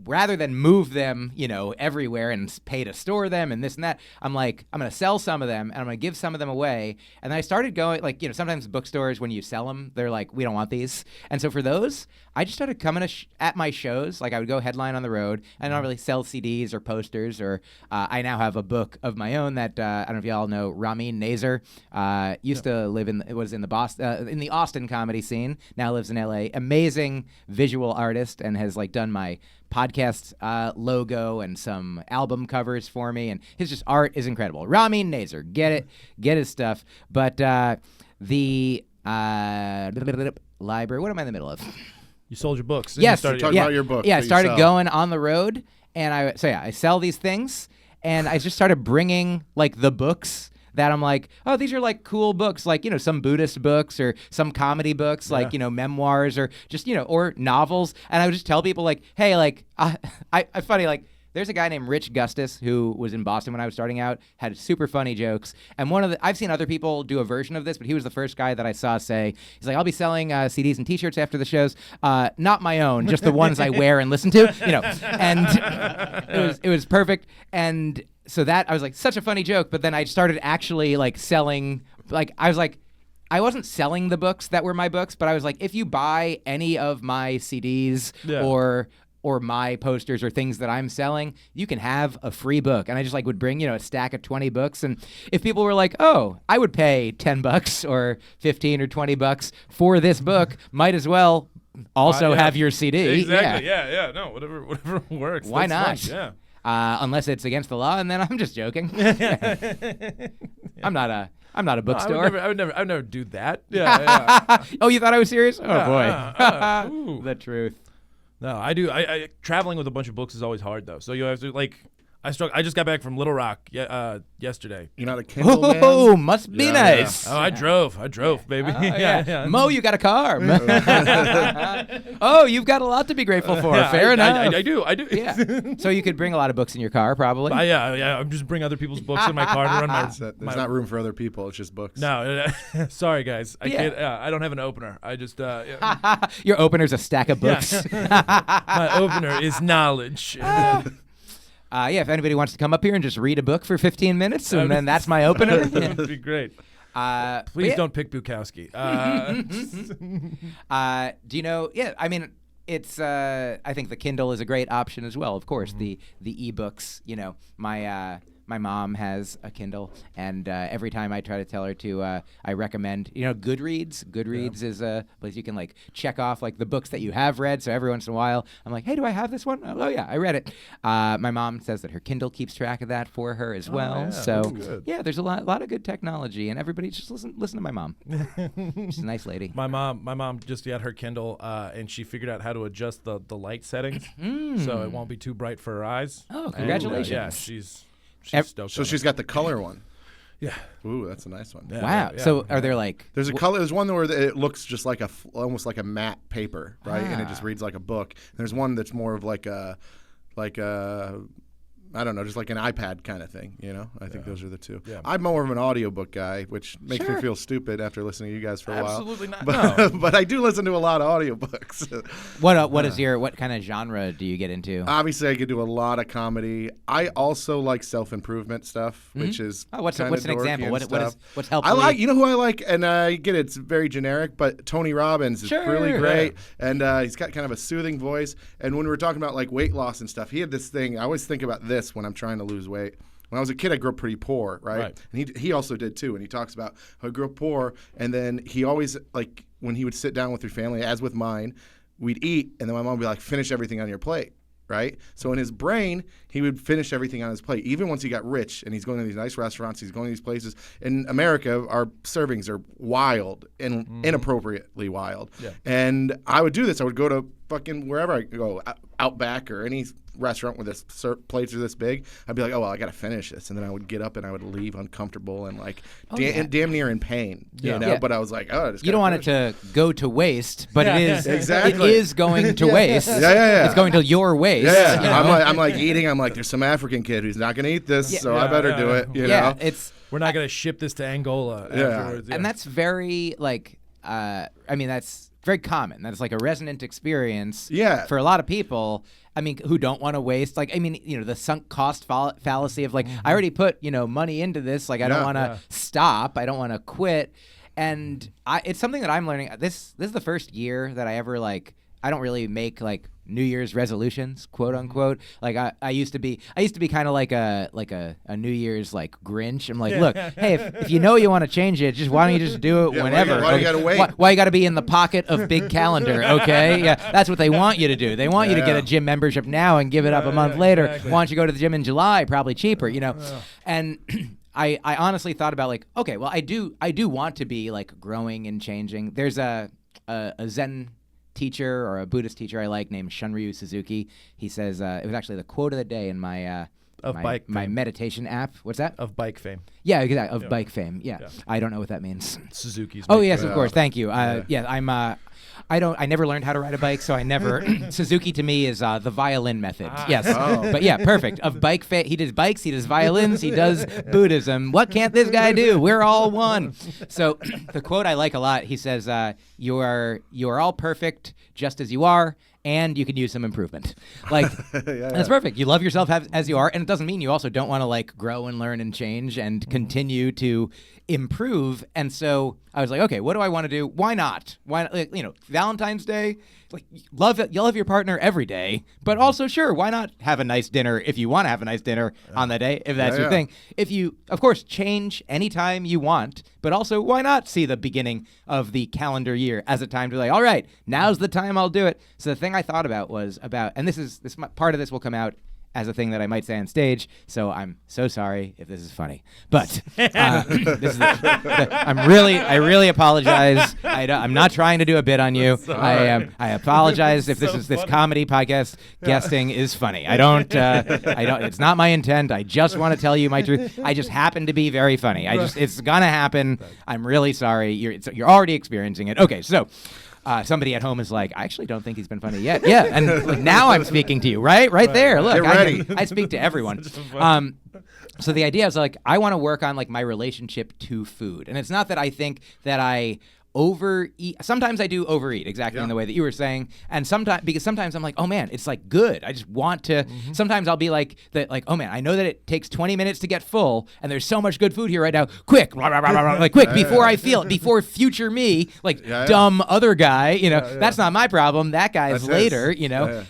rather than move them, everywhere and pay to store them and this and that, I'm like, I'm going to sell some of them and I'm going to give some of them away. And then I started going, sometimes bookstores, when you sell them, they're like, we don't want these. And so for those, I just started coming at my shows. I would go headline on the road. I don't really sell CDs or posters or I now have a book of my own that I don't know if y'all know Ramin Nazer. Used to live in the Austin comedy scene. Now lives in LA. Amazing visual artist and has done my podcast logo and some album covers for me, and his art is incredible. Ramin Nazer, get his stuff. But the library, what am I in the middle of? You sold your books. Yes, Talk about your book. Yeah, I started going on the road, and I sell these things, and I just started bringing the books that I'm like, oh, these are cool books, some Buddhist books or some comedy books, memoirs or just or novels, and I would just tell people hey, funny there's a guy named Rich Gustis who was in Boston when I was starting out, had super funny jokes. And I've seen other people do a version of this, but he was the first guy that I saw say, he's like, I'll be selling CDs and T-shirts after the shows. Not my own, just the ones I wear and listen to, And it was perfect. And so that, I was like, such a funny joke. But then I started actually selling, I was like, I wasn't selling the books that were my books, but I was like, if you buy any of my CDs or my posters or things that I'm selling, you can have a free book. And I just would bring, a stack of 20 books. And if people were like, oh, I would pay $10 or 15 or 20 bucks for this book, might as well also have your CD. Exactly. Yeah. No, whatever works. Why not? Fine. Yeah. Unless it's against the law, and then I'm just joking. I'm not a bookstore. I would never do that. Yeah. Oh, you thought I was serious? Oh boy. The truth. No, I do. I traveling with a bunch of books is always hard though. So you have to I just got back from Little Rock yesterday. You're not a Kindle man? Oh, must be Yeah, nice. Oh, I drove, baby. Oh, yeah. Mo, you got a car. Oh, you've got a lot to be grateful for. Yeah, Fair enough. I do. Yeah. So you could bring a lot of books in your car, probably. Yeah. I'm just bring other people's books in my car to run my. There's not room for other people. It's just books. No, sorry guys. I Yeah. can't. I don't have an opener. I just. Your opener's a stack of books. My opener is knowledge. Yeah, if anybody wants to come up here and just read a book for 15 minutes, and then that's my opener. That would be great. Please don't pick Bukowski. Do you know? Yeah, I mean, it's. I think the Kindle is a great option as well. Of course, the ebooks. You know, my mom has a Kindle, and every time I try to tell her to, I recommend, Goodreads. Goodreads is a place you can like check off like the books that you have read. So every once in a while, I'm like, hey, do I have this one? Oh yeah, I read it. My mom says that her Kindle keeps track of that for her as well. yeah, So that's good. yeah, there's a lot of good technology, and everybody just listen to my mom. She's a nice lady. My mom just got her Kindle, and she figured out how to adjust the light settings, so it won't be too bright for her eyes. Oh, And, congratulations. yeah, she's stoked. So on she's it. got the color one. Yeah. Ooh, that's a nice one. Yeah, Wow. yeah, So yeah. are there like? There's a color. There's one where it looks just like almost like a matte paper, right? And it just reads like a book. And there's one that's more of like a I don't know, just like an iPad kind of thing, I think those are the two. Yeah. I'm more of an audiobook guy, which makes Sure. me feel stupid after listening to you guys for a while. Absolutely not. But, No. but I do listen to a lot of audiobooks. What kind of genre do you get into? Obviously, I could do a lot of comedy. I also like self-improvement stuff, which is What's an kinda dorky example? and What's stuff. helpful? I like, who I like, and I get it's very generic, but Tony Robbins is really Sure. great, and he's got kind of a soothing voice. And when we're talking about like weight loss and stuff, he had this thing. I always think about this when I'm trying to lose weight. When I was a kid, I grew up pretty poor, right? And he also did too. And he talks about how he grew up poor, and then he always like when he would sit down with your family, as with mine, we'd eat, and then my mom would be like, "Finish everything on your plate." Right? So in his brain, he would finish everything on his plate. Even once he got rich and he's going to these nice restaurants, he's going to these places. In America, our servings are wild and inappropriately wild. Yeah. And I would do this. I would go to fucking wherever I go, Outback or any restaurant where this plates are this big. I'd be like, oh, well, I got to finish this. And then I would get up and I would leave uncomfortable and like damn near in pain. Yeah. Yeah. But I was like, oh, I just You don't want gotta it to go to waste, but it is Exactly. It is going to waste. Yeah. It's going to your waste. Yeah, you know? I'm like eating. I'm like, there's some African kid who's not gonna eat this, so I better do it. You yeah, know? it's We're not gonna ship this to Angola afterwards. and that's very like that's very common. That's like a resonant experience. Yeah. For a lot of people. I mean, who don't want to waste, like, the sunk cost fallacy of like, I already put, money into this. Like, I don't want to stop. I don't want to quit. And it's something that I'm learning. This is the first year that I ever I don't really make like New Year's resolutions, quote unquote. Like I used to be kind of like a New Year's like Grinch. I'm like, look, hey, if you know you want to change it, just why don't you just do it whenever? Why you gotta wait? Why you got to be in the pocket of Big Calendar? Okay, yeah, that's what they want you to do. They want you to get a gym membership now and give it up a month later. Exactly. Why don't you go to the gym in July? Probably cheaper, And I honestly thought about like, okay, well, I do want to be like growing and changing. There's a Zen teacher or a Buddhist teacher I like named Shunryu Suzuki. He says it was actually the quote of the day in my my meditation app. What's that? Of bike fame. Yeah, exactly. Of bike fame. Yeah. I don't know what that means. Suzuki's. Oh bike yes, fame. of course. Thank you. I never learned how to ride a bike, so I never. Suzuki to me is the violin method. Yes, but yeah, perfect. Of bike, he does bikes, he does violins, he does Buddhism. What can't this guy do? We're all one. So the quote I like a lot. He says, "You are all perfect just as you are." And you can use some improvement. Like, that's perfect. You love yourself as you are. And it doesn't mean you also don't want to like grow and learn and change and continue to improve. And so I was like, okay, what do I want to do? Why not? Valentine's Day, like you love your partner every day, but also sure, why not have a nice dinner if you want to have a nice dinner on that day, if that's your thing. If you, of course, change anytime you want, but also why not see the beginning of the calendar year as a time to be like, all right, now's the time I'll do it. So the thing I thought about was and part of this will come out as a thing that I might say on stage. So I'm so sorry if this is funny, but I really apologize. I'm not trying to do a bit on you. I apologize if this comedy podcast guesting is funny. I don't. It's not my intent. I just want to tell you my truth. I just happen to be very funny. It's gonna happen. I'm really sorry. You're already experiencing it. Okay, so. Somebody at home is like, I actually don't think he's been funny yet. Yeah, and like, now I'm speaking to you, right there. Look, Get ready. I speak to everyone. So the idea is like, I want to work on like my relationship to food, and it's not that I think that I overeat. Sometimes I do overeat, exactly in the way that you were saying, and sometimes I'm like, oh man, it's like good. I just want to. Sometimes I'll be like, oh man, I know that it takes 20 minutes to get full, and there's so much good food here right now. Quick, like quick, before I feel it, before future me, like dumb other guy, that's not my problem. That guy's later,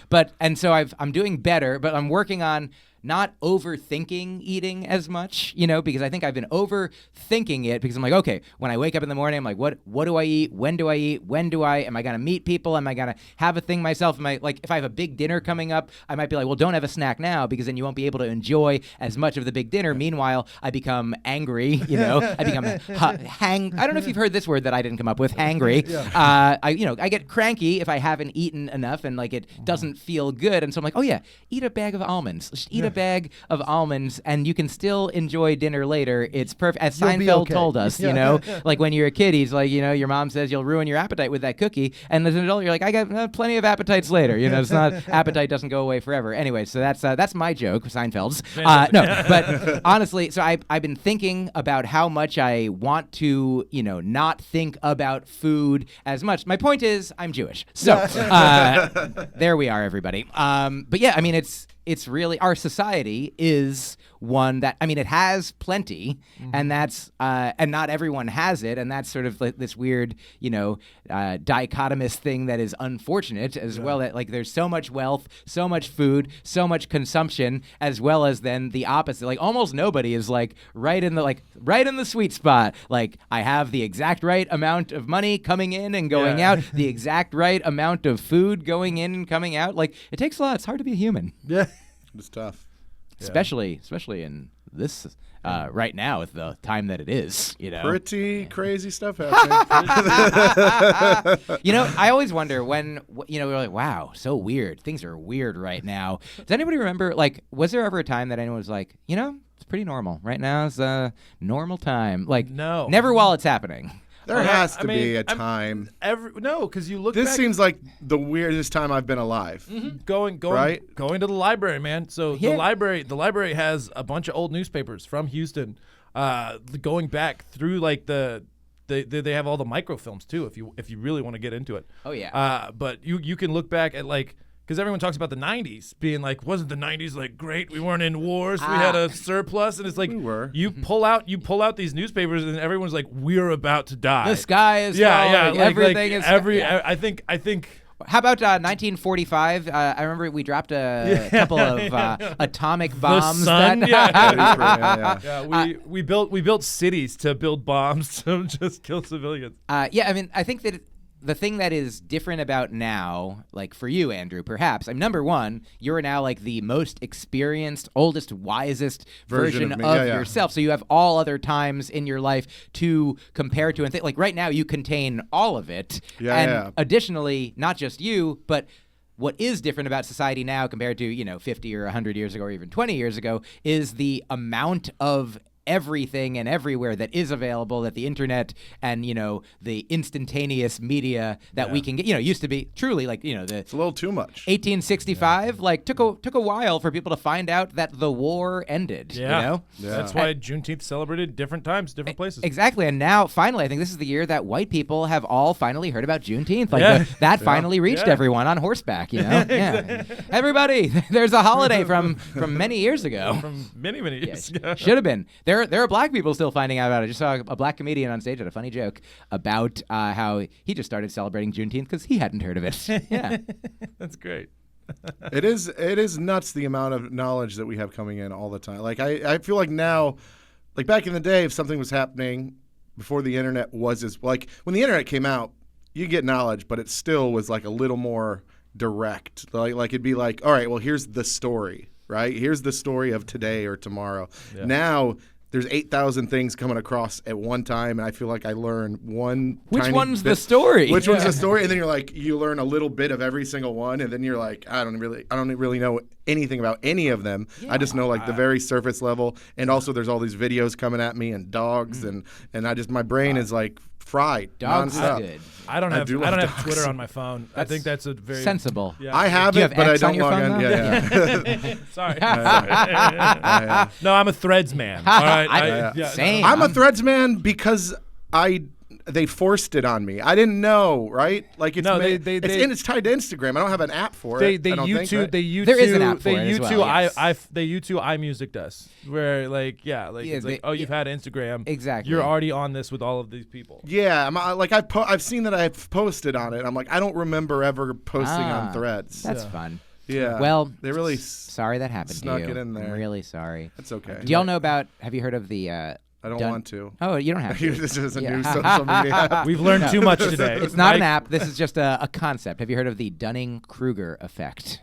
But and so I'm doing better, but I'm working on not overthinking eating as much, because I think I've been overthinking it because I'm like, okay, when I wake up in the morning, I'm like, what do I eat? When do I eat? Am I going to meet people? Am I going to have a thing myself? If I have a big dinner coming up, I might be like, well, don't have a snack now because then you won't be able to enjoy as much of the big dinner. Meanwhile, I become angry, I become I don't know if you've heard this word that I didn't come up with, hangry. I get cranky if I haven't eaten enough and like it doesn't feel good. And so I'm like, oh yeah, eat a bag of almonds. Just eat a bag of almonds and you can still enjoy dinner later. It's perfect. As Seinfeld told us, like when you're a kid, he's like, your mom says you'll ruin your appetite with that cookie. And as an adult, you're like, I got plenty of appetites later. It's not, appetite doesn't go away forever. Anyway, so that's my joke, Seinfeld's. No, but honestly, so I've been thinking about how much I want to, not think about food as much. My point is, I'm Jewish. So there we are, everybody. But yeah, I mean, it's really, our society is one that, it has plenty, and that's, and not everyone has it, and that's sort of like this weird, dichotomous thing that is unfortunate as well, that like there's so much wealth, so much food, so much consumption, as well as then the opposite. Like almost nobody is like right in the sweet spot. Like I have the exact right amount of money coming in and going out, the exact right amount of food going in and coming out. Like it takes a lot. It's hard to be a human. Yeah. It's tough. Especially in this right now with the time that it is, Pretty crazy stuff happening. I always wonder when, we're like, wow, so weird. Things are weird right now. Does anybody remember, like, was there ever a time that anyone was like, it's pretty normal. Right now is a normal time. Like, no. Never while it's happening. There has to be a time. Because you look This back, seems like the weirdest time I've been alive. going right? going to the library, man. So the library has a bunch of old newspapers from Houston, going back through like they have all the microfilms too if you really want to get into it. Oh yeah. But you can look back at like, because everyone talks about the 90s being like, wasn't the 90s like great? We weren't in wars. We had a surplus. And it's like, we were. You pull out these newspapers and everyone's like, we're about to die. The sky is falling. Everything is. I think. How about 1945? I remember we dropped a couple of atomic bombs. The sun, we built cities to build bombs to just kill civilians. I think that the thing that is different about now, like for you, Andrew, perhaps, number one, you're now like the most experienced, oldest, wisest version of yourself. So you have all other times in your life to compare to and think. Like right now, you contain all of it. Additionally, not just you, but what is different about society now compared to 50 or 100 years ago or even 20 years ago is the amount of everything and everywhere that is available, that the internet and the instantaneous media that we can get used to be truly like it's a little too much. 1865 like took a while for people to find out that the war ended. That's why Juneteenth celebrated different times, different places. Exactly. And now finally I think this is the year that white people have all finally heard about Juneteenth. Like that finally reached everyone on horseback. Everybody, there's a holiday from many years ago, from many years ago. Should have been there are black people still finding out about it. I just saw a black comedian on stage had a funny joke about how he just started celebrating Juneteenth because he hadn't heard of it. Yeah. That's great. It is nuts the amount of knowledge that we have coming in all the time. Like I feel like now, like back in the day, if something was happening before the internet was as like when the internet came out, you get knowledge, but it still was like a little more direct. Like it'd be like, all right, well here's the story. right? Here's the story of today or tomorrow. Now there's 8,000 things coming across at one time, and I feel like I learn one. Which one's the story? Which one's the story? And then you're like, you learn a little bit of every single one, and then you're like, I don't really know anything about any of them. I just know like the very surface level, and also there's all these videos coming at me and dogs, and I just my brain is like fried Dogs nonstop. are good. I don't have dogs. Twitter on my phone. I think that's a very Sensible. Yeah. I have Do you it, have but I X on don't your log phone, in. though? Yeah. Sorry. Yeah. No, I'm a Threads man. All right. Same. I'm a Threads man because they forced it on me. I didn't know, right? Like it's No, they it's tied to Instagram. I don't have an app for They it. I don't think, YouTube right? they YouTube There is an app for they it as YouTube well, yes. they YouTube iMusic us where like it's like you've had Instagram, Exactly. you're already on this with all of these people. Yeah, I've seen that I've posted on it. I'm like, I don't remember ever posting on Threads. That's fun. Yeah. Well, they really sorry that happened snuck to you. it in there. I'm really sorry. That's okay. Do y'all know about? Have you heard of the? I don't want to. Oh, you don't have to. This is a Yeah. new social media app. We've learned too much today. It's not an Mike? app. This is just a concept. Have you heard of the Dunning-Kruger effect?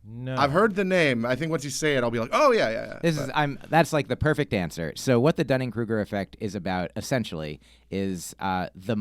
No. I've heard the name. I think once you say it, I'll be like, oh yeah. This is that's like the perfect answer. So what the Dunning-Kruger effect is about essentially is the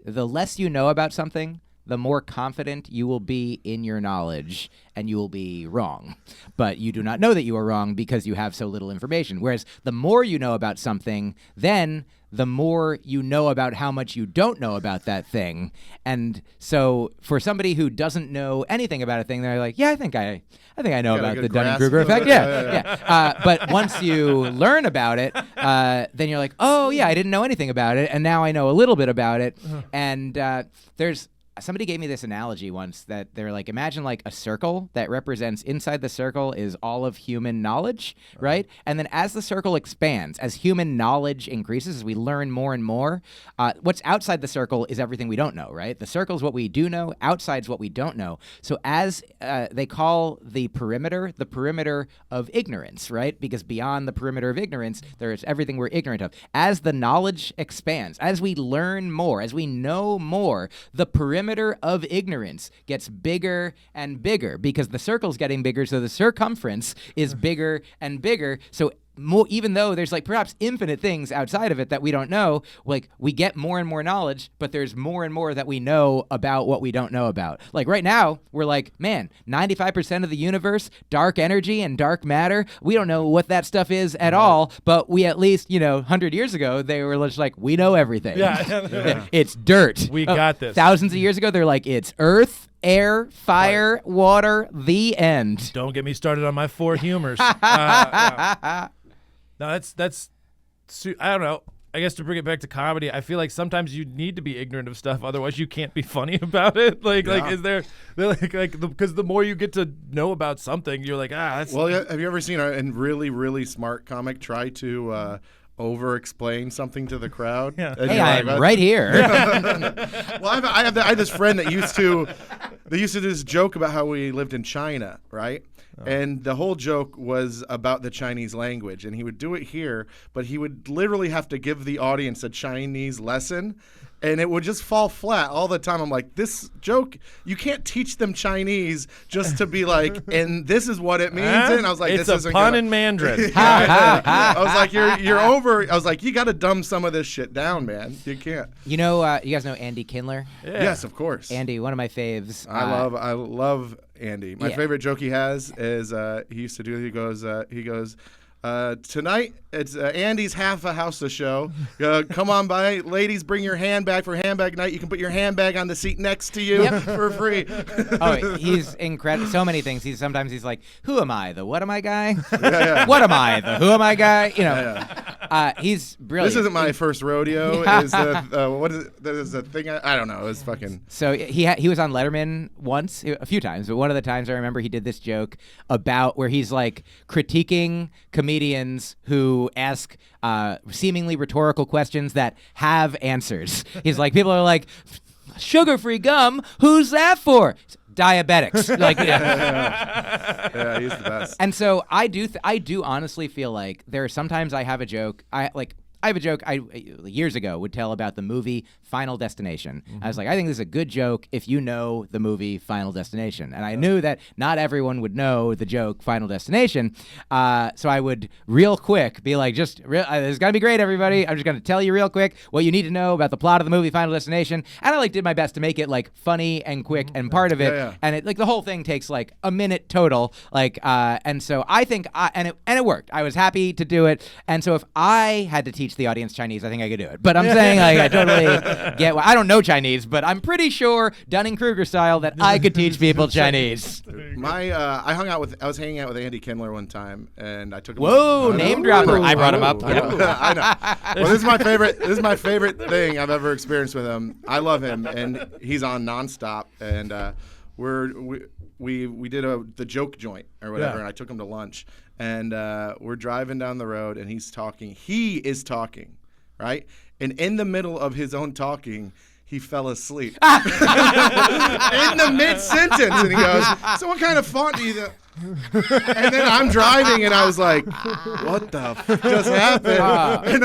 less you know about something, the more confident you will be in your knowledge, and you will be wrong. But you do not know that you are wrong because you have so little information. Whereas the more you know about something, then the more you know about how much you don't know about that thing. And so for somebody who doesn't know anything about a thing, they're like, yeah, I think I know Got a about good the grasp Dunning-Kruger of effect. it. Yeah. But once you learn about it, then you're like, oh, yeah, I didn't know anything about it, and now I know a little bit about it. And somebody gave me this analogy once that they're like, imagine like a circle that represents inside the circle is all of human knowledge, right? And then as the circle expands, as human knowledge increases, as we learn more and more, what's outside the circle is everything we don't know, right? The circle is what we do know, outside's what we don't know. So as they call the perimeter of ignorance, right? Because beyond the perimeter of ignorance, there's everything we're ignorant of. As the knowledge expands, as we learn more, as we know more, the perimeter of ignorance gets bigger and bigger because the circle's getting bigger, so the circumference is bigger and bigger. So even though there's like perhaps infinite things outside of it that we don't know, like we get more and more knowledge, but there's more and more that we know about what we don't know about. Like right now, we're like, man, 95% of the universe, dark energy and dark matter, we don't know what that stuff is at all, but we at least, 100 years ago, they were just like, we know everything. Yeah. It's dirt. We got this. Thousands of years ago, they're like, it's earth, air, fire, water, the end. Don't get me started on my four humors. Yeah. No, that's I don't know. I guess to bring it back to comedy, I feel like sometimes you need to be ignorant of stuff, otherwise you can't be funny about it. Like is there because the more you get to know about something, you're like, that's Well, have you ever seen a really, really smart comic try to over-explain something to the crowd? Yeah. And Hey, you're I'm like, right here. Well, I have this friend that used to do this joke about how we lived in China, right? And the whole joke was about the Chinese language, and he would do it here, but he would literally have to give the audience a Chinese lesson, and it would just fall flat all the time. I'm like, this joke, you can't teach them Chinese just to be like, and this is what it means. And I was like, it's this a isn't pun gonna... in Mandarin. I was like, you're over. I was like, you got to dumb some of this shit down, man. You can't. You guys know Andy Kindler? Yeah. Yes, of course. Andy, one of my faves. I love Andy. My favorite joke he has is he used to do. He goes. Tonight it's Andy's half a house to show. Come on by, ladies. Bring your handbag for handbag night. You can put your handbag on the seat next to you for free. Oh, he's incredible. So many things. Sometimes he's like, "Who am I? The what am I guy? Yeah. What am I? The who am I guy?" He's brilliant. This isn't my first rodeo. Is what is it? There's a thing I don't know. It's fucking. So he was on Letterman once, a few times, but one of the times I remember he did this joke about where he's like critiquing comedians who ask seemingly rhetorical questions that have answers. He's like, people are like, sugar-free gum, who's that for? Diabetics. Like, Yeah, he's the best. And so I do honestly feel like there are sometimes I have a joke. I I have a joke I years ago would tell about the movie Final Destination. I was like, I think this is a good joke if you know the movie Final Destination. And I knew that not everyone would know the joke Final Destination. So I would real quick be like, this is going to be great, everybody. I'm just going to tell you real quick what you need to know about the plot of the movie Final Destination. And I like did my best to make it like funny and quick and part of it. And it like the whole thing takes like a minute total. Like, and so I think, and it worked. I was happy to do it. And so if I had to teach the audience Chinese, I think I could do it. But I'm saying like I totally I don't know Chinese, but I'm pretty sure Dunning-Kruger style that I could teach people Chinese. I was hanging out with Andy Kindler one time, and I took him. Whoa, name dropper! I brought him up. I know. Well, this is my favorite. This is my favorite thing I've ever experienced with him. I love him, and he's on nonstop. And we did the joke joint or whatever, and I took him to lunch. And we're driving down the road, and he's talking. He is talking, right? And in the middle of his own talking, he fell asleep in the mid-sentence. And he goes, so what kind of font do you think? And then I'm driving, and I was like, what the f just happened?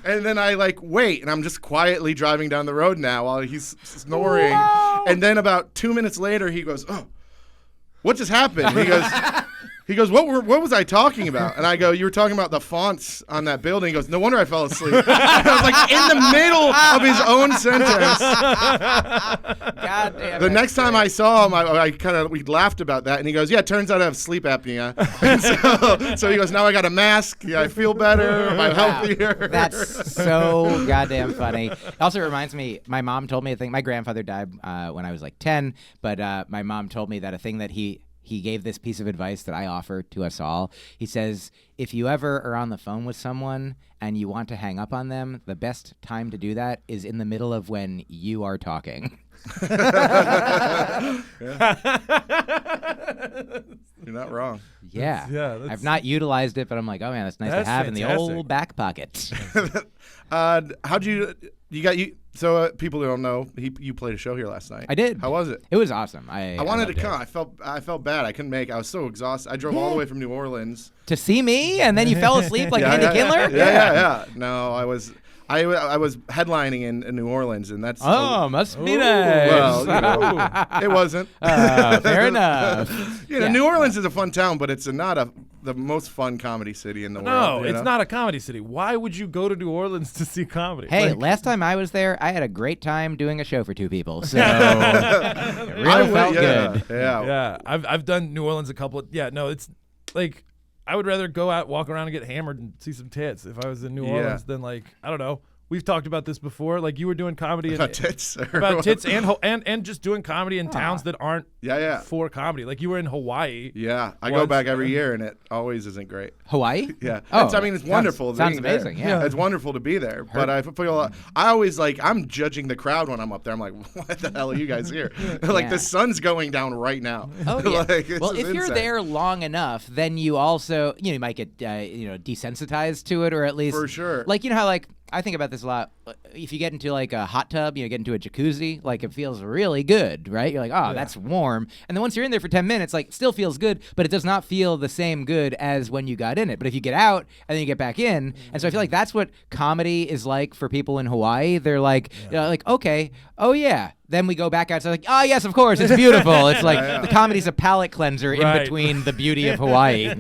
And then I wait, and I'm just quietly driving down the road now while he's snoring. Whoa. And then about 2 minutes later, he goes, oh, what just happened? And he goes, what was I talking about? And I go, you were talking about the fonts on that building. He goes, no wonder I fell asleep. And I was like in the middle of his own sentence. God damn. The next time I saw him, we laughed about that, and he goes, yeah, it turns out I have sleep apnea. And so he goes, now I got a mask. Yeah, I feel better. I'm healthier. That's so goddamn funny. It also reminds me, my mom told me a thing. My grandfather died when I was like 10, but my mom told me that a thing that he gave this piece of advice that I offer to us all. He says, if you ever are on the phone with someone and you want to hang up on them, the best time to do that is in the middle of when you are talking. You're not wrong. Yeah. I've not utilized it, but I'm like, oh man, that's nice to have in the old back pocket. So people who don't know, you played a show here last night. I did. How was it? It was awesome. I wanted to come. I felt bad. I couldn't make it. I was so exhausted. I drove all the way from New Orleans to see me, and then you fell asleep like Andy Kindler? Yeah. No, I was headlining in New Orleans, and that's must be nice. Well, it wasn't. Fair enough. New Orleans is a fun town, but it's not the most fun comedy city in the world. No, it's not a comedy city. Why would you go to New Orleans to see comedy? Hey, last time I was there, I had a great time doing a show for two people. So it really felt good. Yeah. I've done New Orleans a couple. It's like I would rather go out, walk around, and get hammered and see some tits if I was in New Orleans than I don't know. We've talked about this before. Like you were doing comedy about tits, and just doing comedy in towns that aren't for comedy. Like you were in Hawaii. Yeah, I go back every year, and it always isn't great. Hawaii? Yeah. It's wonderful. Sounds amazing. Yeah, it's wonderful to be there. But I always I'm judging the crowd when I'm up there. I'm like, what the hell are you guys here? The sun's going down right now. Oh yeah. Well, if you're there long enough, then you also you might get desensitized to it, or at least for sure. Like you know how I think about this a lot. If you get into a hot tub, get into a jacuzzi, it feels really good, right? You're like, that's warm. And then once you're in there for 10 minutes, it still feels good, but it does not feel the same good as when you got in it. But if you get out and then you get back in, and so I feel like that's what comedy is like for people in Hawaii. They're okay, oh yeah. Then we go back out, so oh yes, of course, it's beautiful. It's the comedy's a palate cleanser in between the beauty of Hawaii.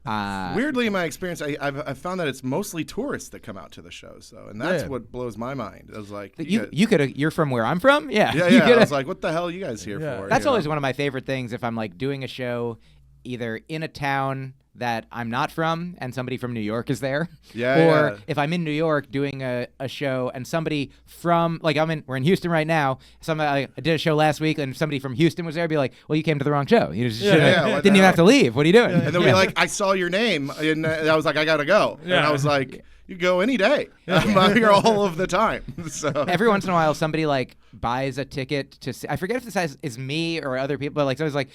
Weirdly, in my experience, I've found that it's mostly tourists that come out to the shows, and that's what blows my mind. I was like, you're from where I'm from, yeah. I was like, what the hell are you guys here for? That's always one of my favorite things. If I'm doing a show, either in a town that I'm not from and somebody from New York is there, or if I'm in New York doing a show and somebody from we're in Houston right now. I did a show last week and somebody from Houston was there. I'd be like, well, you came to the wrong show. You didn't even have to leave. What are you doing? And they'll be like, I saw your name, and I was like, I gotta go. And I was like, you go any day. I'm here all of the time. So every once in a while, somebody buys a ticket to see. I forget if this is me or other people, but somebody's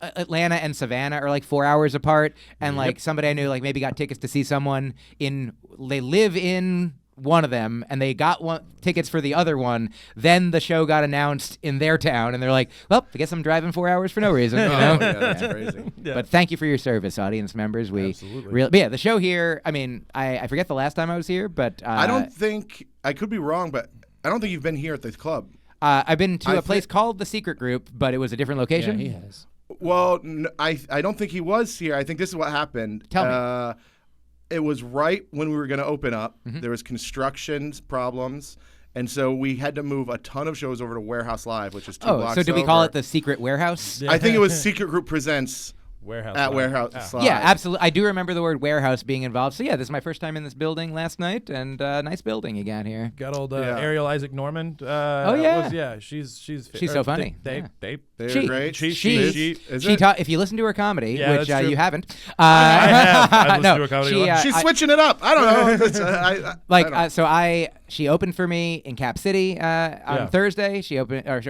Atlanta and Savannah are 4 hours apart, and somebody I knew maybe got tickets to see someone they live in one of them, and they got tickets for the other one. Then the show got announced in their town, and they're like, "Well, I guess I'm driving 4 hours for no reason." You know? Yeah, that's crazy. Yeah. But thank you for your service, audience members. We Absolutely. really, but yeah, the show here. I mean, I forget the last time I was here, but I don't think I could be wrong, but I don't think you've been here at the club. I've been to I a place thi- called the Secret Group, but it was a different Yeah, location. he has. Well, I don't think he was here. I think this is what happened. Tell me. It was right when we were going to open up. Mm-hmm. There was construction problems, and so we had to move a ton of shows over to Warehouse Live, which is 2 blocks so do we call over. it the Secret Warehouse? Yeah. I think it was Secret Group Presents Warehouse. at Live. Warehouse Live. Yeah, absolutely. I do remember the word warehouse being involved. So yeah, this is my first time in this building last night, and nice building you got here. Got old Yeah. Ariel Isaac Normand. Oh, yeah. Yeah, she's so funny. They Yeah. They She- were great. she- Is She it? taught. If you listen to her comedy, Yeah, which that's true. you haven't, I have. I've listened no, to her comedy she, a lot. She's I- switching it up. I don't know. It's, I don't- she opened for me in Cap City on Thursday. She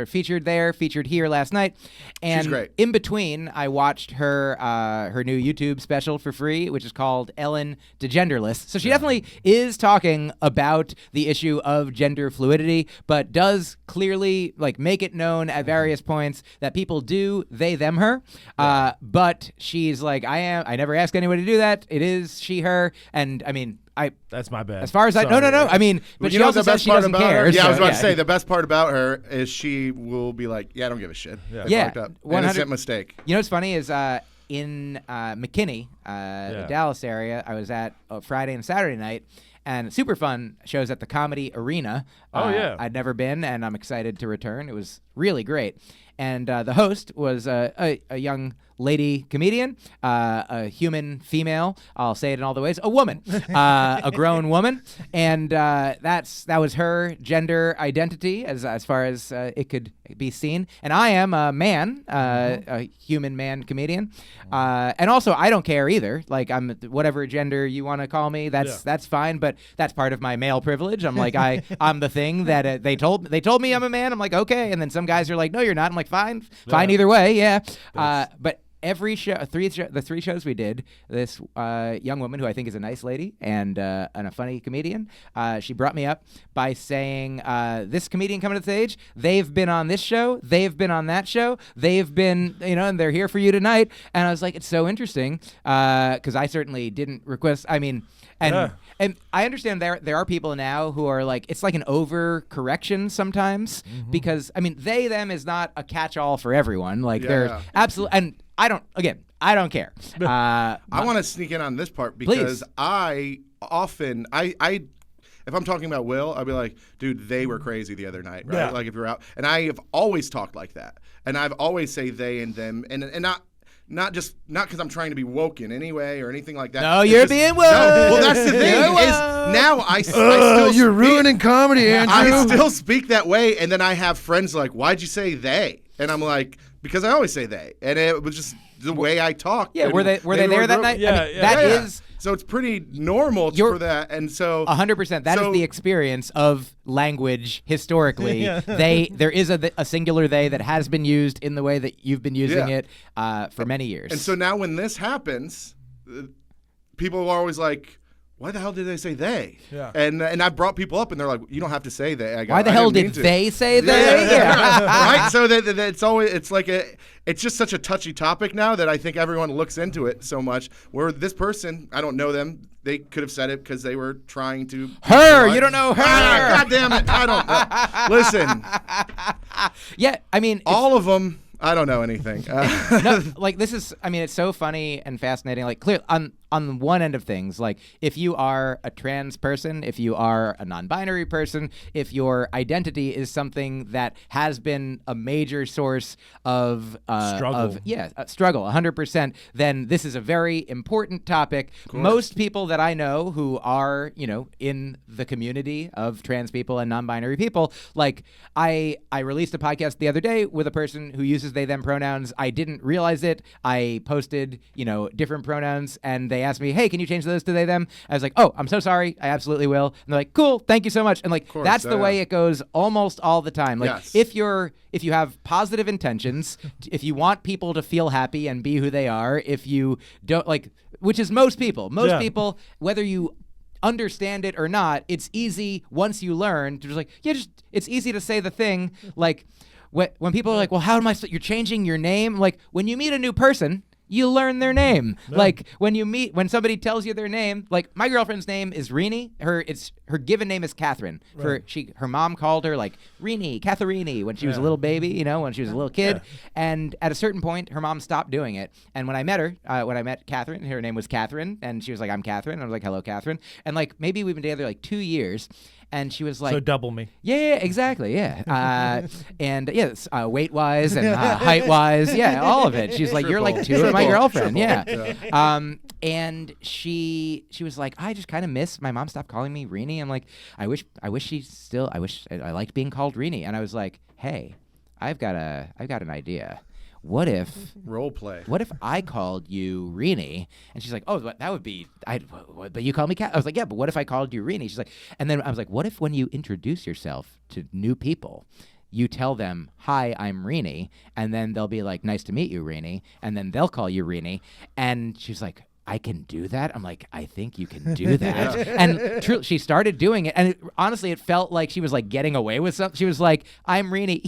featured there, featured here last night, and great. in between, I watched her new YouTube special for free, which is called Ellen DeGenderless. So she definitely is talking about the issue of gender fluidity, but does clearly make it known at various points that people do they them her. But she's like, I never ask anyone to do that. It is she her, and I mean. That's my bad. As far as no. I mean, but you she know also the says best she part doesn't about care. her? Yeah, I was so, about to say the best part about her is she will be like, "Yeah, I don't give a shit." I Yeah, fucked up. 100 Innocent mistake. You know what's funny is in McKinney, the Dallas area, I was at Friday and Saturday night, and super fun shows at the Comedy Arena. Oh, yeah. I'd never been, and I'm excited to return. It was really great. And the host was a young lady comedian, a human female. I'll say it in all the ways. A woman, a grown woman, and that was her gender identity as far as it could be seen. And I am a man, a human man comedian, and also I don't care either. Like I'm whatever gender you want to call me. That's fine. But that's part of my male privilege. I'm like I'm the thing that they told me I'm a man. I'm like okay, and then some guys are like no you're not. I'm like fine either way. Yeah, but. Every show, the 3 shows we did, this young woman who I think is a nice lady and a funny comedian, she brought me up by saying, this comedian coming to the stage, they've been on this show, they've been on that show, they've been, and they're here for you tonight. And I was like, it's so interesting because I certainly didn't request, I mean, and I understand there are people now who are like, it's like an overcorrection sometimes because, I mean, they, them is not a catch-all for everyone. Like they're absolutely, and I don't care. I want to sneak in on this part because Please. I often if I'm talking about Will, I'll be like, dude, they were crazy the other night, right? Yeah. Like if you're out, and I have always talked like that, and I've always say they and them, and not because I'm trying to be woke in any way or anything like that. No, It's you're just- being woke. No, well, that's the thing You're is woke. now I still You're speak- ruining comedy, Andrew. I still speak that way, and then I have friends like, "Why'd you say they?" And I'm like, "Because I always say they," and it was just the way I talk. Yeah, and were they there that night? Yeah, I mean, yeah. that Yeah. is So it's pretty normal You're- for that, and so 100%. That is so- the experience of language historically. There is a singular they that has been used in the way that you've been using Yeah. it for many years. And so now when this happens, people are always like, "Why the hell did they say they?" Yeah. And I brought people up, and they're like, "You don't have to say they." I go, why the "I hell didn't did mean to." they say they? right? So that it's always it's just such a touchy topic now that I think everyone looks into it so much. Where this person, I don't know them. They could have said it because they were trying to. Her, you don't know her. God damn it! I don't know. Listen, Yeah, I mean, all of them. I don't know anything. no, like this is, I mean, it's so funny and fascinating. Like, clear on one end of things, like if you are a trans person, if you are a non-binary person, if your identity is something that has been a major source of Struggle. struggle, 100%, then this is a very important topic. Most people that I know who are, in the community of trans people and non-binary people, like I released a podcast the other day with a person who uses they them pronouns. I didn't realize it. I posted, different pronouns, and they asked me, "Hey, can you change those to they them?" I was like, "Oh, I'm so sorry. I absolutely will." And they're like, "Cool, thank you so much." And like course, that's the yeah. way it goes almost all the time. Like Yes. if you have positive intentions, if you want people to feel happy and be who they are, if you don't which is most people, Yeah. whether you understand it or not, it's easy once you learn to just like, it's easy to say the thing like when people are like, well, how am you're changing your name? Like when you meet a new person, you learn their name. Yeah. Like when somebody tells you their name, like my girlfriend's name is Rini. Her given name is Catherine. Right. Her mom called her like Rini, Catherine when she was a little baby, when she was a little kid. Yeah. And at a certain point, her mom stopped doing it. And when I met her, when I met Catherine, her name was Catherine, and she was like, I'm Catherine. And I was like, hello, Catherine. And like maybe we've been together like 2 years. And she was like, so double me. Yeah, exactly, yeah. And weight wise and height wise, yeah, all of it. She's like, you're like two of my girlfriend, yeah. And she was like, I just kind of miss my mom stopped calling me Rini. I'm like, I wish I liked being called Rini. And I was like, hey, I've got an idea. What if role play? What if I called you Rini? And she's like, oh, that would be. But you call me Cat. I was like, yeah, but what if I called you Rini? She's like, and then I was like, what if when you introduce yourself to new people, you tell them, hi, I'm Rini, and then they'll be like, nice to meet you, Rini, and then they'll call you Rini, and she's like, I can do that? I'm like, I think you can do that. And truly, she started doing it. And honestly, it felt like she was like getting away with something. She was like, I'm Rini,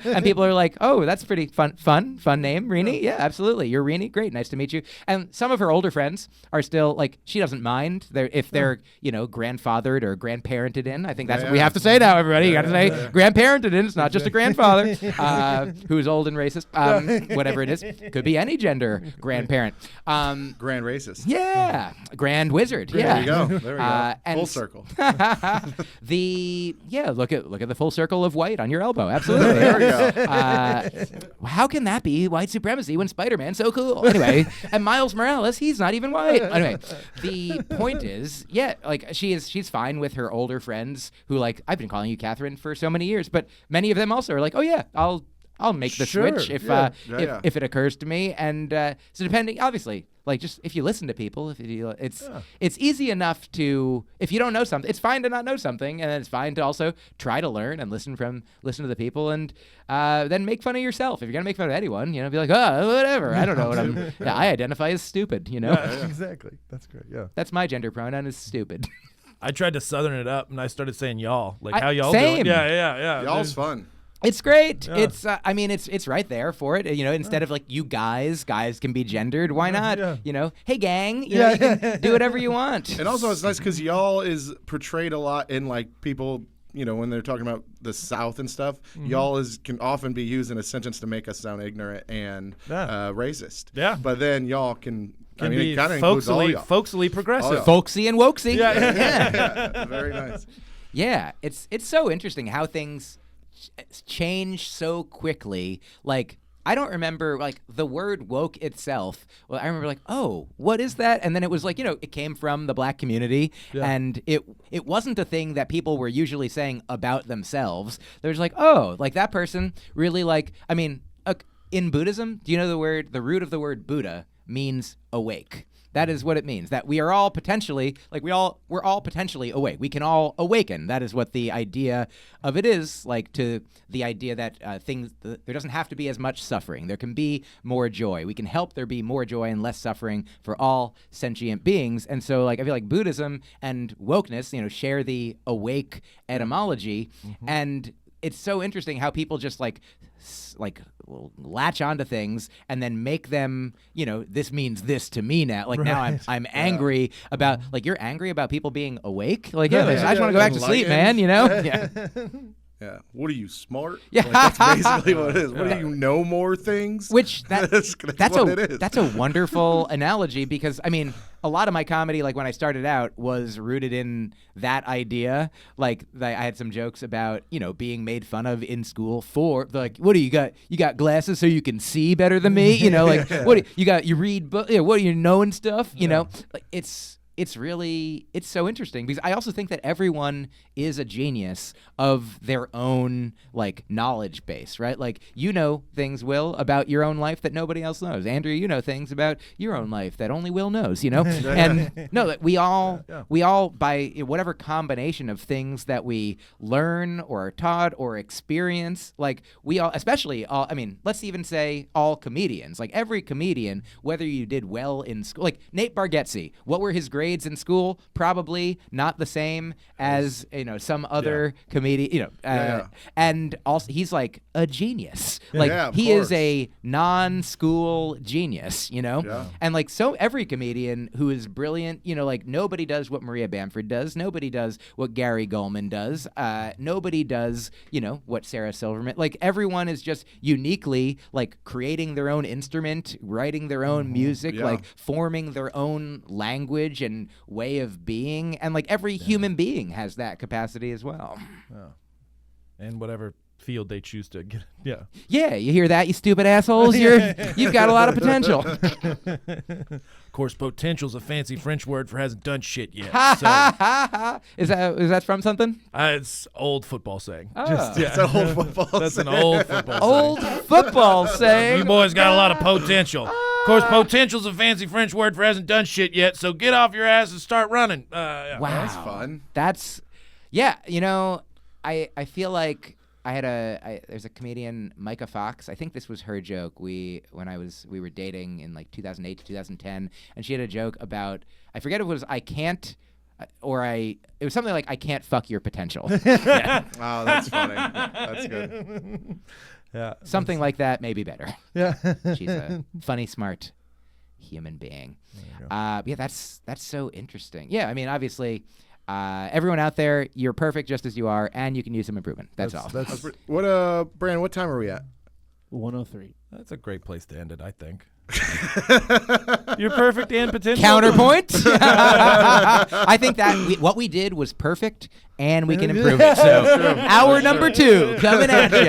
and people are like, oh, that's pretty fun name, Rini. Yeah, absolutely. You're Rini. Great. Nice to meet you. And some of her older friends are still like, she doesn't mind if they're, grandfathered or grandparented in. I think that's what we have to say now, everybody. You got to say grandparented in. It's not just a grandfather who's old and racist, whatever it is. Could be any gender grandparent. Grand racist. Yeah. Grand wizard. There you go. There we go. Full circle. Look at the full circle of white on your elbow. Absolutely. There we go. How can that be white supremacy when Spider-Man's so cool? Anyway, and Miles Morales, he's not even white. Anyway, the point is, like she's fine with her older friends who like, I've been calling you Catherine for so many years, but many of them also are like, oh yeah, I'll make the switch if it occurs to me. And so depending, obviously, like just if you listen to people, it's easy enough to, if you don't know something, it's fine to not know something, and then it's fine to also try to learn and listen to the people, and then make fun of yourself. If you're gonna make fun of anyone, be like, oh, whatever. I don't know what I'm. Yeah, I identify as stupid. Yeah, exactly. That's great. Yeah. That's my gender pronoun is stupid. I tried to southern it up, and I started saying y'all. Like, how y'all same. doing? Yeah. Y'all's fun. It's great. Yeah. It's it's right there for it. Instead of like you guys can be gendered. Why not? Yeah. Hey gang, you can do whatever you want. And also it's nice because y'all is portrayed a lot in like people, when they're talking about the South and stuff, y'all can often be used in a sentence to make us sound ignorant and racist. Yeah. But then y'all can be it kind of includes all y'all. folksily progressive. Folksy and wokesy. Yeah. Very nice. Yeah, it's so interesting how things change so quickly. Like, I don't remember like the word woke itself. Well, I remember like, oh, what is that? And then it was like, it came from the black community, and it wasn't a thing that people were usually saying about themselves. There's like, oh, like that person really like. I mean, in Buddhism, do you know the root of the word Buddha means awake. That is what it means. That we are all potentially, like we're all potentially awake. We can all awaken. That is what the idea of it is, like to the idea that there doesn't have to be as much suffering. There can be more joy. We can help there be more joy and less suffering for all sentient beings. And so like I feel like Buddhism and wokeness, share the awake etymology. And it's so interesting how people just like latch onto things and then make them, this means this to me now. Like now I'm angry about, like you're angry about people being awake. Like I just want to go back to sleep, man. Yeah. Yeah. What are you, smart? Yeah. Like, that's basically what it is. What do you know more things? Which that's what it is. That's a wonderful analogy because I mean a lot of my comedy, like when I started out, was rooted in that idea. Like I had some jokes about being made fun of in school for like, what do you got? You got glasses so you can see better than me? Like what do you read books? What do you know and stuff? Like it's so interesting because I also think that everyone is a genius of their own like knowledge base, right? Like things, Will, about your own life that nobody else knows. Andrew, things about your own life that only Will knows, And no, that we all by whatever combination of things that we learn or are taught or experience, like we all, especially all, I mean, let's even say all comedians, like every comedian, whether you did well in school, like Nate Bargatze, what were his grades grades in school, probably not the same as some other comedian. And also he's like a genius. He is a non-school genius. And like so every comedian who is brilliant. Like nobody does what Maria Bamford does. Nobody does what Gary Goldman does. Nobody does what Sarah Silverman. Like everyone is just uniquely like creating their own instrument, writing their own music, like forming their own language and way of being, and like every human being has that capacity as well. And whatever field they choose to get. Yeah, you hear that, you stupid assholes? You've got a lot of potential. Of course, potential's a fancy French word for hasn't done shit yet. Is that from something? It's old football saying. It's an old football That's saying. an old football saying. Old football saying. You boys got a lot of potential. Of course, potential's a fancy French word for hasn't done shit yet, so get off your ass and start running. Wow. That's fun. I feel like there's a comedian, Myq Fox. I think this was her joke. We were dating in like 2008 to 2010, and she had a joke about, I forget if it was I can't, it was something like I can't fuck your potential. Yeah. Oh, that's funny. That's good. Yeah. Something like that, maybe better. Yeah. She's a funny, smart human being. That's so interesting. Yeah, I mean, obviously. Everyone out there, you're perfect just as you are, and you can use some improvement. That's all. What, Brandon, what time are we at? 103. That's a great place to end it, I think. You're perfect and potential. Counterpoint. I think that what we did was perfect, and we can improve it. So, hour number 2 coming at you.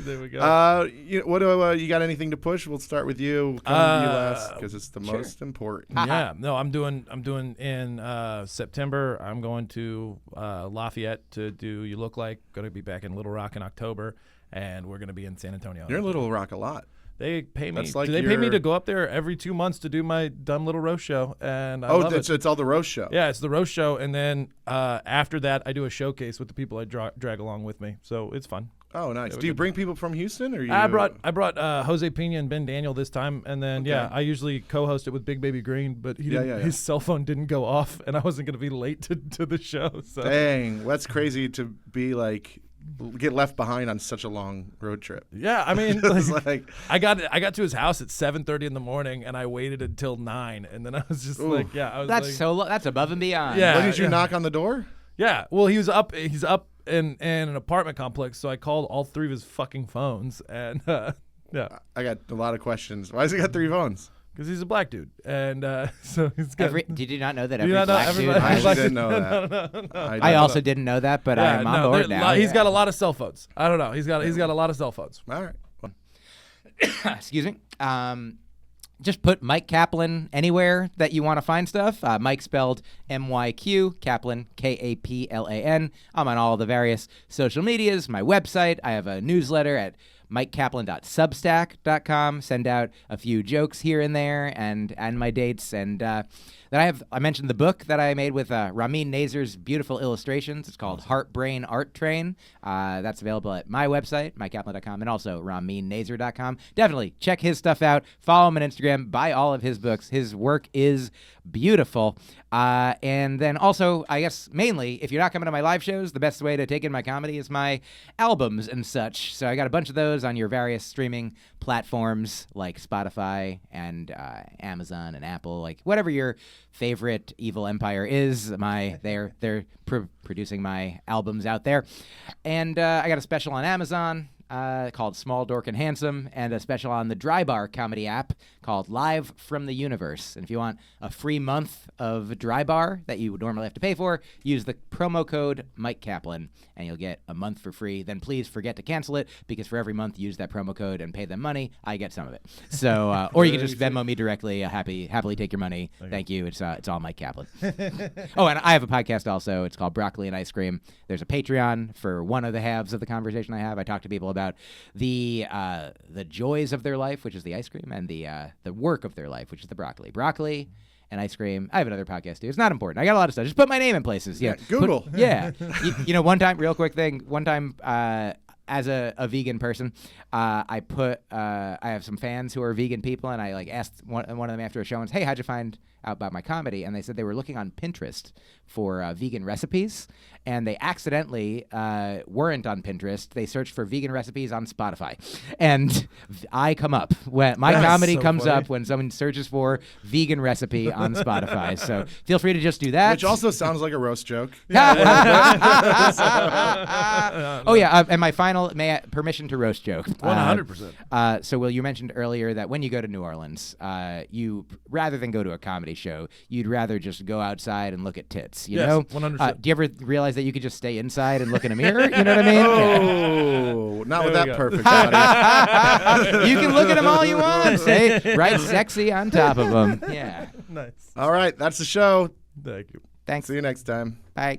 There we go. You got anything to push? We'll start with you. Come to you last because it's the most important. Yeah, no, I'm doing in September. I'm going to Lafayette to do You Look Like. Going to be back in Little Rock in October, and we're going to be in San Antonio. You're in Little Rock a lot. They pay me. That's like They pay me to go up there every 2 months to do my dumb little roast show, and I love it. It's all the roast show. Yeah, it's the roast show, and then after that, I do a showcase with the people I drag along with me. So it's fun. Oh, nice. Do you bring people from Houston, or you? I brought Jose Pena and Ben Daniel this time, and then I usually co-host it with Big Baby Green, but his cell phone didn't go off, and I wasn't going to be late to the show. So. Dang, that's crazy to be like. Get left behind on such a long road trip. Yeah, I mean, like, I got to his house at 7:30 in the morning, and I waited until 9, and then I was just that's above and beyond. Yeah. When did you knock on the door? Yeah, well, he's up in an apartment complex, so I called all 3 of his fucking phones, and yeah. I got a lot of questions. Why has he got 3 phones? Because he's a black dude, and so he's got. Did you not know that Do you every not know black dude? everybody- I actually Black didn't dude- know that. No. I also didn't know that, but I'm on board now. He's got a lot of cell phones. I don't know. He's got a lot of cell phones. All right. Excuse me. Just put Myq Kaplan anywhere that you want to find stuff. Myq spelled MYQ, Kaplan, Kaplan. I'm on all the various social medias, my website. I have a newsletter at myqkaplan.substack.com. Send out a few jokes here and there and my dates. And then I mentioned the book that I made with Ramin Nazer's beautiful illustrations. It's called Heart Brain Art Train. That's available at my website, myqkaplan.com, and also raminnazer.com. Definitely check his stuff out. Follow him on Instagram. Buy all of his books. His work is beautiful. And then also, I guess, mainly, if you're not coming to my live shows, the best way to take in my comedy is my albums and such. So I got a bunch of those on your various streaming platforms like Spotify and Amazon and Apple, like whatever your favorite evil empire is. They're producing my albums out there. And I got a special on Amazon called Small, Dork, and Handsome, and a special on the Dry Bar comedy app called Live from the Universe. And if you want a free month of Dry Bar that you would normally have to pay for, use the promo code Myq Kaplan, and you'll get a month for free. Then please forget to cancel it, because for every month you use that promo code and pay them money, I get some of it. So, or you can just Venmo me directly. Happily take your money. Thank you. It's all Myq Kaplan. Oh, and I have a podcast also. It's called Broccoli and Ice Cream. There's a Patreon for one of the halves of the conversation I have. I talk to people about the joys of their life, which is the ice cream, and the work of their life, which is the broccoli and ice cream. I have another podcast too. It's not important. I got a lot of stuff. Just put my name in places. Yeah. Google. One time, real quick thing. One time, as a vegan person, I have some fans who are vegan people, and I like asked one of them after a show, and said, hey, how'd you find out about my comedy? And they said they were looking on Pinterest for vegan recipes, and they accidentally weren't on Pinterest. They searched for vegan recipes on Spotify, and I come up when my comedy comes up when someone searches for vegan recipe on Spotify. So feel free to just do that. Which also sounds like a roast joke. Oh yeah, and my final permission to roast joke. 100%. So Will, you mentioned earlier that when you go to New Orleans, you rather than go to a comedy show, you'd rather just go outside and look at tits. You Yes, know, 100%. Do you ever realize that you could just stay inside and look in a mirror? You know what I mean? Oh, not with There we that go. perfect body. You can look at them all you want. Say right, sexy on top of them. Yeah. Nice. All right, that's the show. Thank you. Thanks. See you next time. Bye.